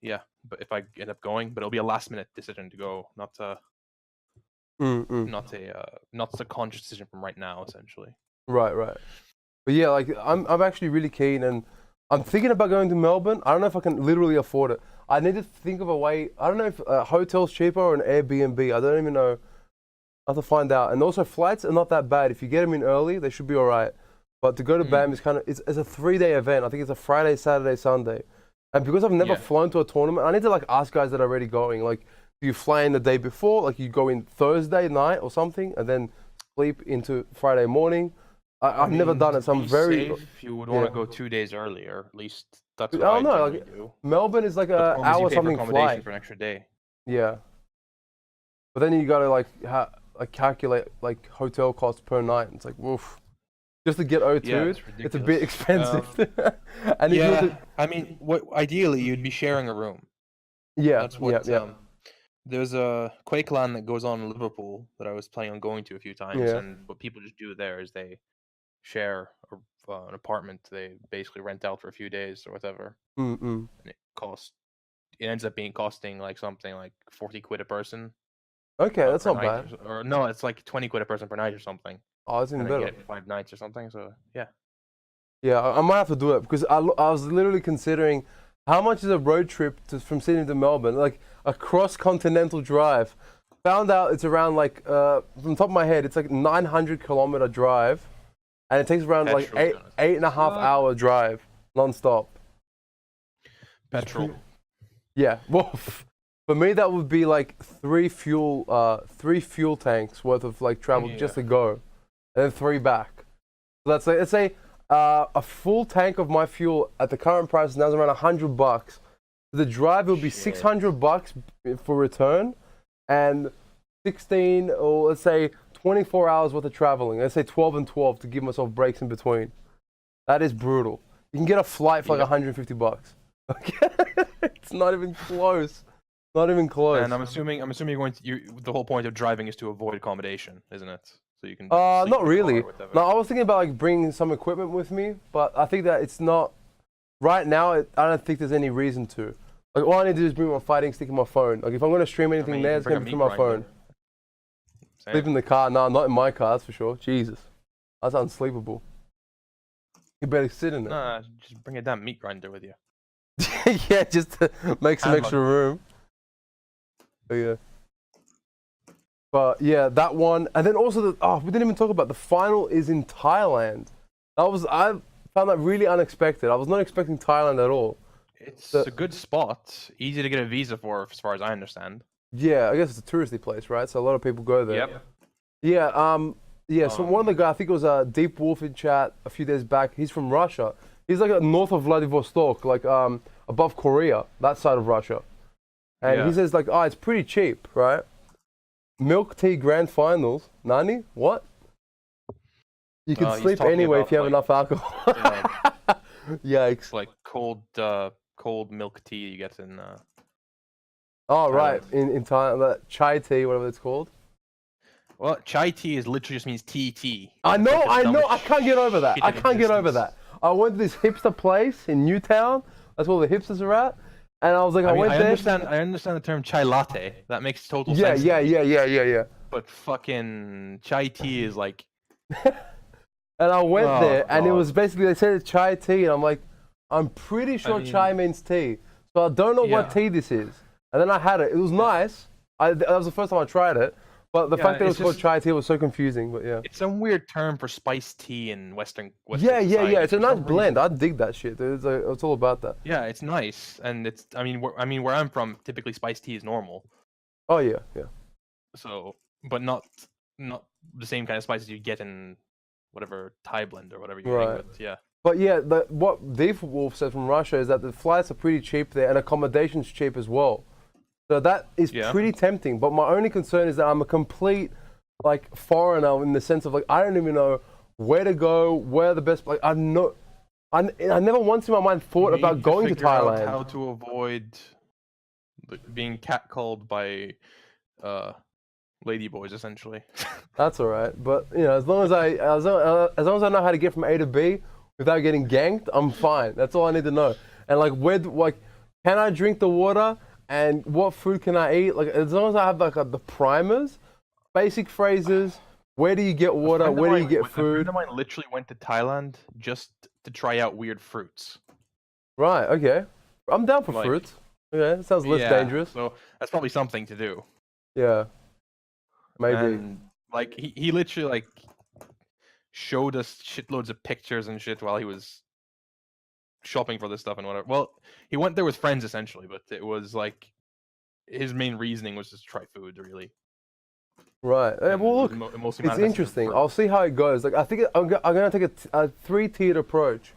Yeah, but if I end up going, but it'll be a last-minute decision to go, not a conscious decision from right now, essentially. Right.
But yeah, like I'm actually really keen, and I'm thinking about going to Melbourne. I don't know if I can literally afford it. I need to think of a way. I don't know if a hotel's cheaper or an Airbnb. I don't even know. I have to find out. And also, flights are not that bad. If you get them in early, they should be all right. But to go to BAM is it's a 3-day event. I think it's a Friday, Saturday, Sunday. And because I've never flown to a tournament, I need to like ask guys that are already going. Like, do you fly in the day before? Like, you go in Thursday night or something, and then sleep into Friday morning. I've never done it, so I'm very.
Safe, you would want to go 2 days earlier, at least. That's what
I don't know. Like,
do.
Melbourne is like an hour something flight
for an extra day.
Yeah. But then you gotta like calculate like hotel costs per night. It's like woof. Just to get O2, it's a bit expensive. And
I mean, ideally you'd be sharing a room.
Yeah,
that's what. There's a Quake LAN that goes on in Liverpool that I was planning on going to a few times, and what people just do there is they share an apartment. They basically rent out for a few days or whatever, and it ends up costing like something like 40 quid a person.
Okay, that's not bad.
Or no, it's like 20 quid a person per night or something.
Oh, that's even better.
Get it for 5 nights or something. So yeah.
Yeah, I might have to do it because I was literally considering how much is a road trip from Sydney to Melbourne, like a cross-continental drive. found out it's around like from the top of my head, it's like 900-kilometer drive, and it takes around like
Petrol,
eight and a half hour drive non-stop.
Petrol.
Yeah, well, for me that would be like three fuel tanks worth of like travel just to go, and then 3 back. So that's like, let's say a full tank of my fuel at the current price now is around $100. The drive will be $600 for return, and 16 or let's say 24 hours worth of traveling. Let's say 12 and 12 to give myself breaks in between. That is brutal. You can get a flight for like $150. Okay, it's not even close. Not even close.
And I'm assuming you're going to. The whole point of driving is to avoid accommodation, isn't it? So you can.
Not really. No, I was thinking about like bringing some equipment with me, but I think that it's not. Right now, I don't think there's any reason to. Like all I need to do is bring my fighting stick and my phone. Like if I'm gonna stream anything there, it's gonna be through my phone. Sleep in the car? No, not in my car. That's for sure. Jesus, that's unsleepable. You better sit in it.
Nah, just bring a damn meat grinder with you.
Yeah, just to make some extra room. But yeah, that one, and then also we didn't even talk about the final is in Thailand. I found that really unexpected. I was not expecting Thailand at all.
It's a good spot, easy to get a visa for, as far as I understand.
Yeah, I guess it's a touristy place, right? So a lot of people go there.
Yep.
Yeah. So one of the guys, I think it was Deep Wolf in chat a few days back. He's from Russia. He's like north of Vladivostok, like above Korea, that side of Russia. And he says like, it's pretty cheap, right? Milk tea grand finals. Nani? What? You can sleep anyway if you have enough alcohol. Yikes.
Like cold milk tea you get in.
Oh right, in Thailand, chai tea, whatever it's called.
Well, chai tea literally just means tea.
I know. I can't get over that. I went to this hipster place in Newtown. That's where the hipsters are at. And I was like, I went there.
I understand the term chai latte. That makes total sense.
Yeah.
But fucking chai tea is like.
And I went there, and it was basically, they said it's chai tea, and I'm like, I'm pretty sure chai means tea. So I don't know what tea this is. And then I had it. It was nice. That was the first time I tried it. But the fact that it was called chai tea was so confusing. But yeah.
It's some weird term for spiced tea in Western
Yeah. It's a nice blend. I dig that shit. It's all about that.
Yeah, it's nice, and it's. I mean, where I'm from, typically spiced tea is normal.
Oh yeah.
So, but not the same kind of spices you get in whatever Thai blend or whatever you're eating with. Yeah. But
yeah, what Deep Wolf said from Russia is that the flights are pretty cheap there, and accommodation's cheap as well. So that is pretty tempting. But my only concern is that I'm a complete like foreigner in the sense of like I don't even know where to go, where the best. Like I never once in my mind thought about going to Thailand.
Out how to avoid being catcalled by ladyboys, essentially.
That's all right. But you know, as long as I know how to get from A to B without getting ganked, I'm fine. That's all I need to know. And like can I drink the water? And what food can I eat? Like as long as I have like the primers, basic phrases. Where do you get water? Where do you get food?
A friend of mine literally went to Thailand just to try out weird fruits.
Right. Okay. I'm down for fruits. Okay. That sounds less dangerous.
So that's probably something to do.
Yeah. Maybe.
And like he literally like showed us shitloads of pictures and shit while he was shopping for this stuff and whatever. Well, he went there with friends essentially, but it was like his main reasoning was just to try food, really.
Right. Well, look, it's interesting. I'll see how it goes. Like I think I'm gonna take a 3-tiered approach.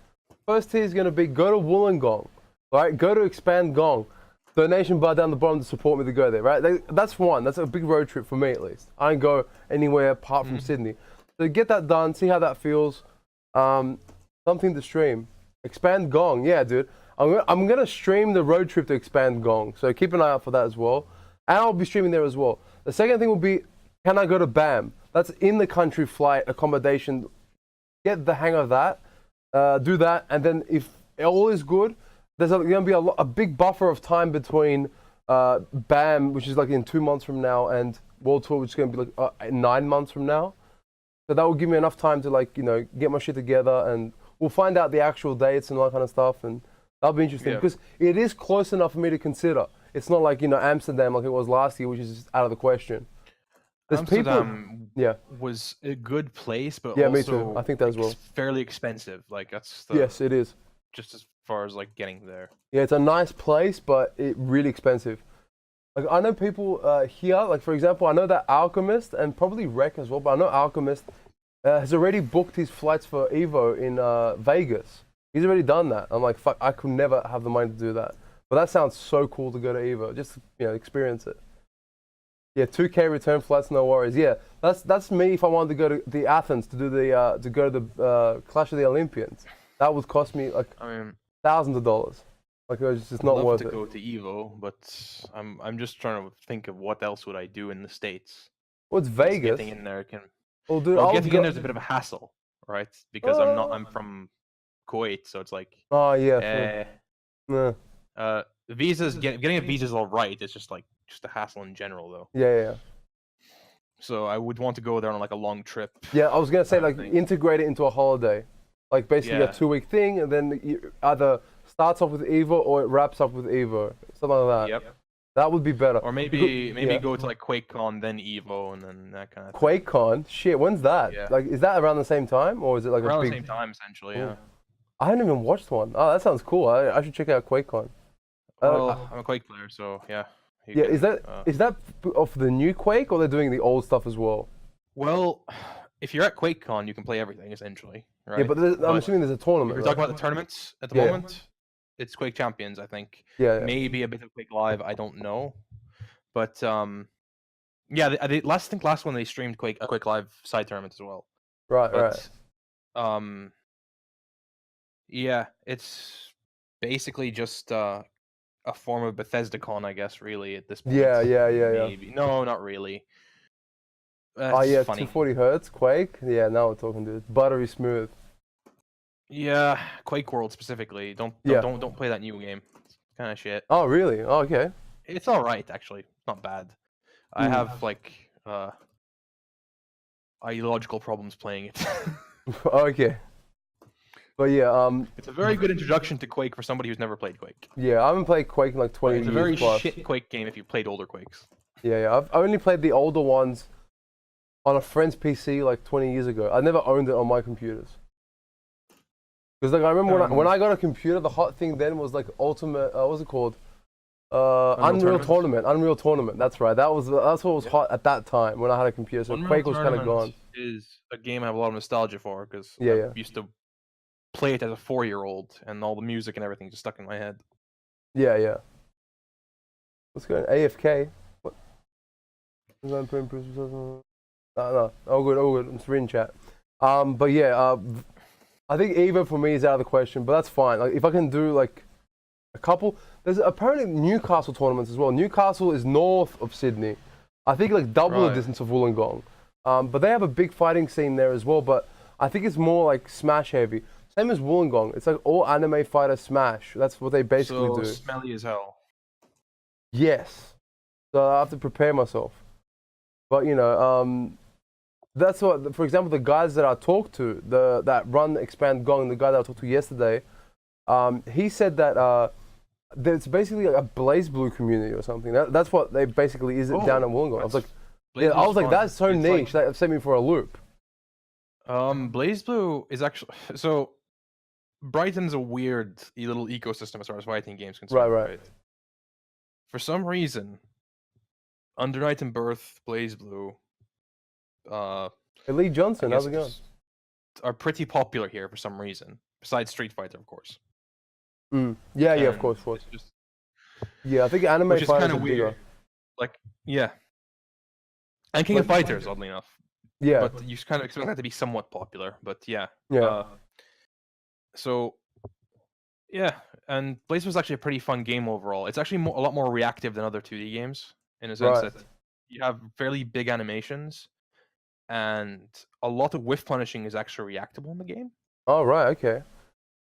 First tier is gonna be go to Wollongong, right? Go to Expand Gong. Donation bar down the bottom to support me to go there, right? That's one. That's a big road trip for me at least. I don't go anywhere apart from Sydney. So get that done. See how that feels. Something to stream. Expand Gong, yeah, dude. I'm gonna stream the road trip to Expand Gong, so keep an eye out for that as well. And I'll be streaming there as well. The second thing will be, can I go to BAM? That's in the country flight accommodation. Get the hang of that. Do that, and then if all is good, there's gonna be a big buffer of time between BAM, which is like in 2 months from now, and World Tour, which is gonna be like 9 months from now. So that will give me enough time to get my shit together, and we'll find out the actual dates and all that kind of stuff, and that'll be interesting because it is close enough for me to consider. It's not like Amsterdam like it was last year, which is just out of the question. There's
Amsterdam
yeah.
was a good place, but
Yeah,
also
me too. I think that as well.
fairly expensive. Like that's
Yes, it is.
just as far as like getting there.
Yeah, it's a nice place, but it really expensive. Like I know people here, like for example, I know that Alchemist and probably Rec as well, but I know Alchemist has already booked his flights for Evo in Vegas. He's already done that. I'm like, fuck, I could never have the money to do that. But that sounds so cool to go to Evo, just experience it. Yeah, 2K return flights, no worries. Yeah, that's me if I wanted to go to the Athens to do the Clash of the Olympians. That would cost me like thousands of dollars. Like it was just not worth it.
I'd love to go to Evo, but I'm just trying to think of what else would I do in the States.
Well, it's Vegas.
Getting in there can.
Well, dude,
getting in there's a bit of a hassle, right? Because I'm from Kuwait, so it's like.
Oh yeah.
Visas getting a visa is all right. It's just a hassle in general, though.
Yeah.
So I would want to go there on like a long trip.
Yeah, I was gonna say like integrate it into a holiday, like basically a 2-week thing, and then it either starts off with Evo or it wraps up with Evo, something like that.
Yep.
That would be better.
Or maybe go to like QuakeCon, then Evo, and then that kind of thing.
QuakeCon? Shit, when's that?
Yeah.
Like, is that around the same time, or is it like
around
a big...
the same time, essentially? Yeah.
I haven't even watched one. Oh, that sounds cool. I should check out QuakeCon.
Well, I'm a Quake player, so yeah.
Yeah, is that of the new Quake, or they're doing the old stuff as well?
Well, if you're at QuakeCon, you can play everything essentially, right?
Yeah, but I'm assuming there's a tournament.
If you're talking about the tournaments at the moment, it's Quake Champions, I think.
Yeah.
Maybe a bit of Quake Live, I don't know. But yeah, last one they streamed a Quake Live side tournament as well.
Right.
Yeah, it's basically just a form of BethesdaCon, I guess, really, at this point.
Yeah.
Maybe. No, not really. That's funny.
240 hertz, Quake? Yeah, now we're talking, dude. Buttery smooth.
Yeah, Quake World specifically. Don't play that new game. It's kind of shit.
Oh, really? Oh, okay.
It's alright, actually. It's not bad. I have, ideological problems playing it.
Okay. But yeah,
it's a very good introduction to Quake for somebody who's never played Quake.
Yeah, I haven't played Quake in like 20 years.
It's a very
plus.
shit Quake game if you played older Quakes.
Yeah. I've only played the older ones on a friend's PC like 20 years ago. I never owned it on my computers. Because like I remember when I got a computer, the hot thing then was like Ultimate. What's it called? Unreal Tournament. That's right. That's what was hot at that time when I had a computer. So
Unreal
Quake was kind of gone.
Is a game I have a lot of nostalgia for because
I
used to play it as a 4-year-old, and all the music and everything just stuck in my head.
Yeah. What's going on? AFK? What? No. All good. I'm just reading chat. But yeah, I think Evo for me is out of the question, but that's fine. Like if I can do like a couple, there's apparently Newcastle tournaments as well. Newcastle is north of Sydney. I think like double the distance of Wollongong. But they have a big fighting scene there as well, but I think it's more like Smash heavy. Same as Wollongong. It's like all anime fighter Smash. That's what they basically do.
Smelly as hell.
Yes. So I have to prepare myself. But that's what, for example, the guys that I talked to, that run Expand Gong, the guy that I talked to yesterday, he said that there's basically like a Blaze Blue community or something. That's what they basically is down in Wollongong. I was like, that's so niche. That sent me for a loop.
Blaze Blue is actually so. Brighton's a weird little ecosystem as far as fighting games concerned. Right. For some reason, Under Night and Birth, Blaze Blue,
Lee Johnson, how's it going?
Are pretty popular here for some reason. Besides Street Fighter, of course.
Yeah, of course. Yeah, I think anime
which is
fighters
kind of weird. And King of Fighters, oddly enough.
Yeah.
But you kind of expect that to be somewhat popular. But yeah. And Blaze was actually a pretty fun game overall. It's actually a lot more reactive than other 2D games in a sense that you have fairly big animations, and a lot of whiff punishing is actually reactable in the game.
Oh right, okay.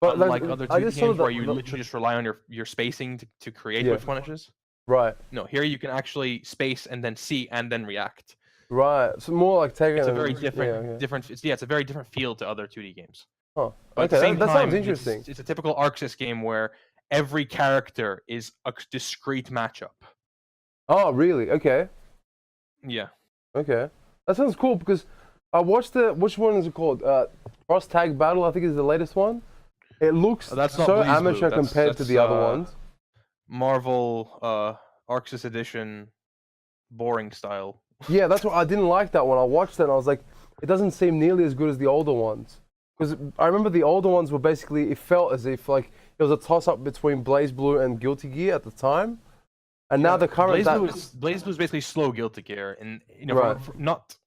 But unlike other 2D games where you literally just rely on your spacing to create whiff punishes.
Right.
No, here you can actually space and then see and then react.
Right. So more like Tekken.
It's a very different. It's a very different feel to other 2D games.
Oh,
but
okay. That sounds interesting.
It's a typical ArcSys game where every character is a discrete matchup.
Oh, really? Okay.
Yeah.
Okay, that sounds cool because I watched which one is it called? Cross Tag Battle, I think is the latest one. It looks
That's not
so
BlazBlue.
amateur compared to the other ones.
Marvel Arxis Edition, boring style.
Yeah, that's what I didn't like that one. I watched it and I was like, it doesn't seem nearly as good as the older ones. Because I remember the older ones were basically, it felt as if like it was a toss-up between BlazBlue and Guilty Gear at the time. And now the current
BlazBlue is basically slow Guilty Gear, and
Right.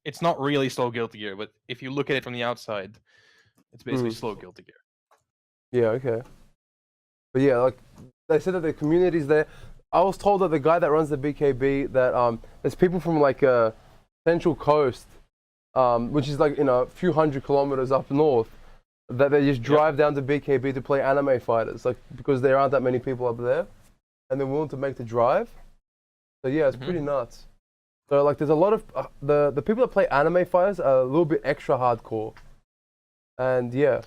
It's not really slow Guilty Gear, but if you look at it from the outside, it's basically slow Guilty Gear.
Yeah, okay. But yeah, like they said that the community's there. I was told that the guy that runs the BKB that there's people from like Central Coast, which is like a few hundred kilometers up north, that they just drive down to BKB to play anime fighters, like because there aren't that many people up there, and they're willing to make the drive. So yeah, it's pretty nuts. So like there's a lot of the people that play anime fighters are a little bit extra hardcore, and yeah.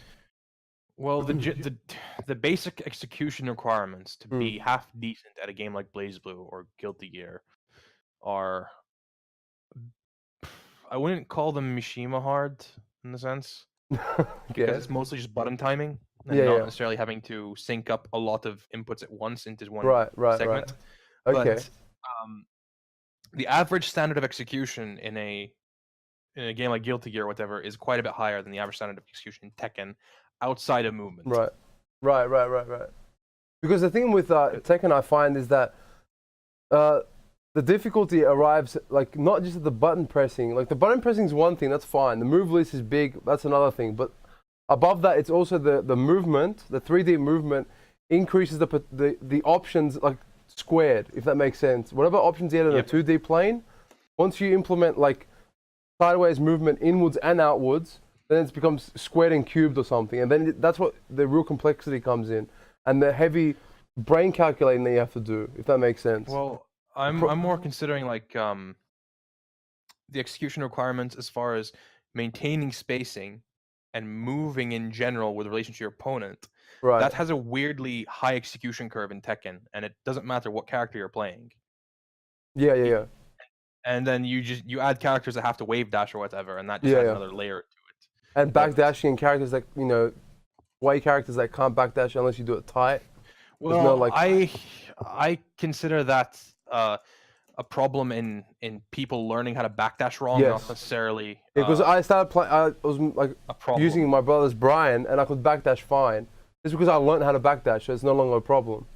Well, the basic execution requirements to be half decent at a game like BlazBlue or Guilty Gear are, I wouldn't call them Mishima hard in a sense, because it's mostly just button timing and not necessarily having to sync up a lot of inputs at once into one segment.
Right. Okay.
But the average standard of execution in a game like Guilty Gear or whatever is quite a bit higher than the average standard of execution in Tekken, outside of movement.
Right. Because the thing with Tekken I find is that the difficulty arrives like not just at the button pressing. Like the button pressing is one thing, that's fine. The move list is big, that's another thing. But above that, it's also the movement, the 3D movement increases the options like squared, if that makes sense. Whatever options you had in a 2D plane, once you implement like sideways movement inwards and outwards, then it becomes squared and cubed or something, and then that's what the real complexity comes in, and the heavy brain calculating that you have to do, if that makes sense.
Well, I'm more considering like the execution requirements as far as maintaining spacing and moving in general with relation to your opponent.
Right.
That has a weirdly high execution curve in Tekken, and it doesn't matter what character you're playing.
Yeah.
And then you add characters that have to wave dash or whatever, and that just adds another layer to it.
And backdashing and characters that way characters that can't backdash unless you do it tight.
Well, I consider that a problem in people learning how to backdash wrong, not necessarily.
Because I started playing. I was like using my brother's Brian, and I could backdash fine. It's because I learned how to backdash, so it's no longer a problem.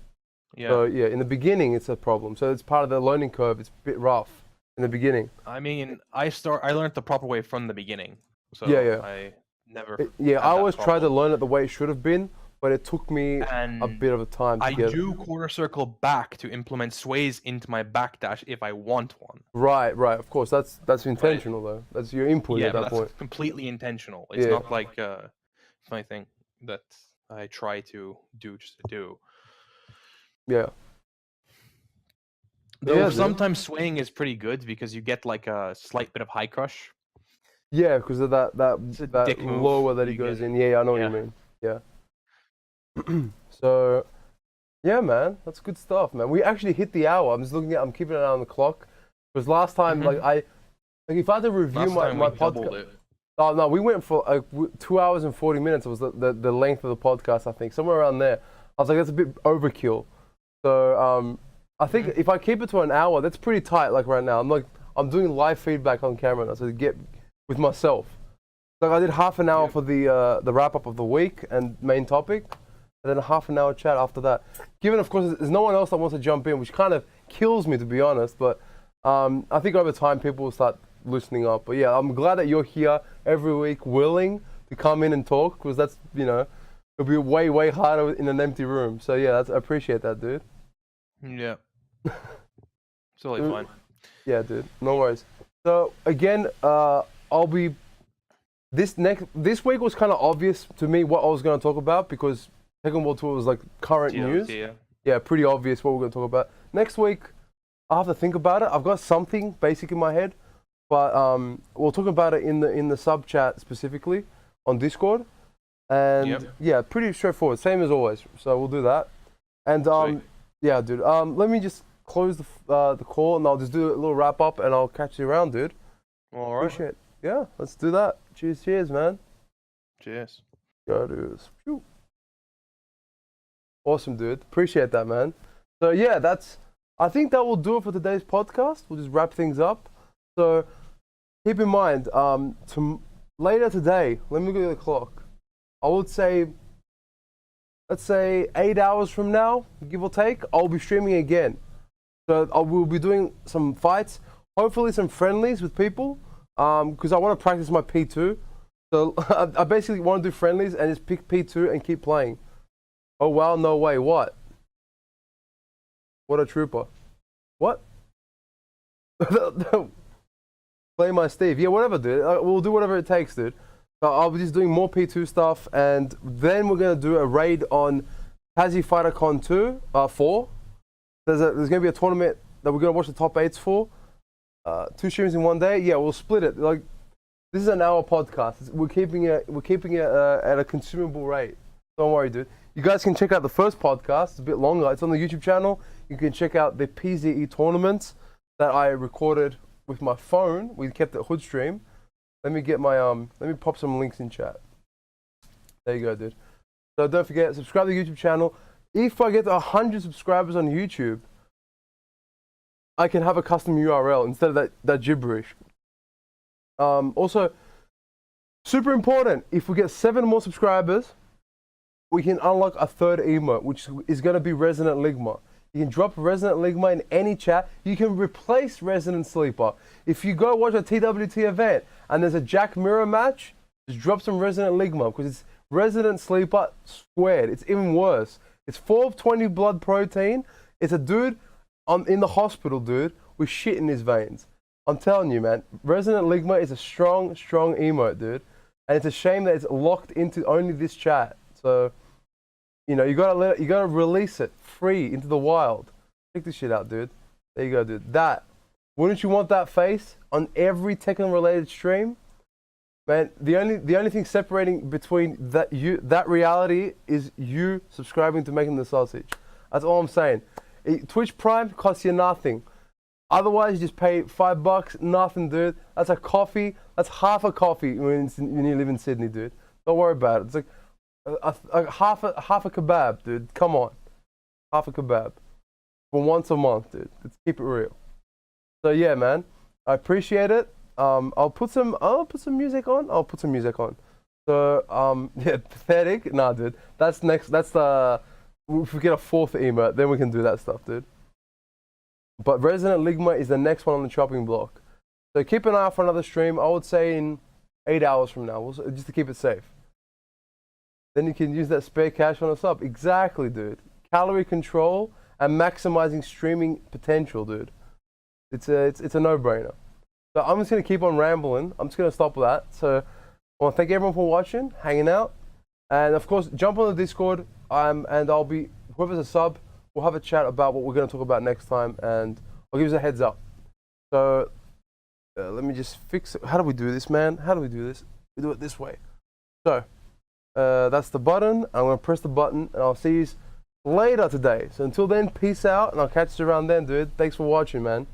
Yeah.
So yeah, in the beginning it's a problem. So it's part of the learning curve. It's a bit rough in the beginning.
I mean, I learned the proper way from the beginning. So I never.
I always tried to learn it the way it should have been, but it took me a bit of a time to get.
I do quarter circle back to implement sways into my backdash if I want one.
Right. Of course, that's intentional though. That's your input at that point.
Completely intentional. It's not like a funny thing that I try to do just to do.
Yeah.
Though sometimes swaying is pretty good because you get like a slight bit of high crush.
Yeah, because of that lower that he goes in. Yeah, I know what you mean. Yeah. So, yeah, man, that's good stuff, man. We actually hit the hour. I'm keeping an eye on the clock. Because last time, if I had to review my podcast. Oh no, we went for 2 hours and 40 minutes. It was the length of the podcast, I think, somewhere around there. I was like, that's a bit overkill. So I think if I keep it to an hour, that's pretty tight. Like right now, I'm doing live feedback on camera now, so to get with myself. Like I did half an hour for the wrap up of the week and main topic, and then a half an hour chat after that. Given, of course, there's no one else that wants to jump in, which kind of kills me, to be honest. But I think over time people will start loosening up. But yeah, I'm glad that you're here every week, willing to come in and talk, because that's it'll be way harder in an empty room. So yeah, I appreciate that, dude.
Yeah. It's totally fine.
Yeah, dude. No worries. So again, I'll be this week was kind of obvious to me what I was going to talk about, because Tekken World Tour was like current news. Yeah, pretty obvious what we're going to talk about. Next week, I'll have to think about it. I've got something basic in my head, but we'll talk about it in the sub chat specifically on Discord. And yeah, pretty straightforward, same as always. So we'll do that. And yeah, dude. Let me just close the call, and I'll just do a little wrap up, and I'll catch you around, dude.
All right.
Appreciate it. Yeah, let's do that. Cheers, man.
Cheers.
Go, dude. Phew. Awesome, dude. Appreciate that, man. So yeah, I think that will do it for today's podcast. We'll just wrap things up. So keep in mind, later today, let me look at the clock. I would say, let's say 8 hours from now, give or take, I'll be streaming again. So I will be doing some fights, hopefully some friendlies with people, because I want to practice my P2. So I basically want to do friendlies and just pick P2 and keep playing. Oh wow, no way, what? What a trooper. What? Play my Steve. Yeah, whatever, dude. We'll do whatever it takes, dude. I'll be just doing more P2 stuff, and then we're going to do a raid on Tazzie Fighter Con 4. There's going to be a tournament that we're going to watch the top 8s for. 2 streams in one day. Yeah, we'll split it. Like, this is an hour podcast. We're keeping it at a consumable rate. Don't worry, dude. You guys can check out the first podcast. It's a bit longer. It's on the YouTube channel. You can check out the PZE tournaments that I recorded with my phone. We kept it hood stream. Let me get my let me pop some links in chat. There you go, dude. So don't forget, subscribe to the YouTube channel. If I get to 100 subscribers on YouTube, I can have a custom URL instead of that gibberish. Also, super important, if we get 7 more subscribers, we can unlock a 3rd emote, which is going to be Resident Ligma. You can drop Resident Ligma in any chat. You can replace Resident Sleeper. If you go watch a TWT event and there's a Jack Mirror match, just drop some Resident Ligma, because it's Resident Sleeper squared. It's even worse. It's 4 of 20 blood protein. It's a dude in the hospital, dude, with shit in his veins. I'm telling you, man, Resident Ligma is a strong emote, dude. And it's a shame that it's locked into only this chat. So, you know, you gotta release it free into the wild. Check this shit out, dude. There you go, dude. Wouldn't you want that face on every Tekken related stream? Man, the only thing separating between that reality is you subscribing to Making the Sausage. That's all I'm saying. Twitch Prime costs you nothing. Otherwise, you just pay $5, nothing, dude. That's a coffee. That's half a coffee when you live in Sydney, dude. Don't worry about it. It's like half a kebab, dude. Come on, half a kebab for once a month, dude. Let's keep it real. So yeah, man, I appreciate it. I'll put some music on. So yeah, pathetic. Nah, dude. That's next. That's if we get a 4th emote, then we can do that stuff, dude. But Resident Ligma is the next one on the chopping block. So keep an eye out for another stream. I would say in 8 hours from now, just to keep it safe. Then you can use that spare cash on a sub. Exactly, dude. Calorie control and maximizing streaming potential, dude. It's a no-brainer. So I'm just gonna keep on rambling. I'm just gonna stop with that. So I want to thank everyone for watching, hanging out, and of course jump on the Discord. And I'll be, whoever's a sub, we'll have a chat about what we're gonna talk about next time, and I'll give you a heads up. So let me just fix it. How do we do this, man? How do we do this? We do it this way. So that's the button. I'm gonna press the button, and I'll see you later today. So until then, peace out, and I'll catch you around then, dude. Thanks for watching, man.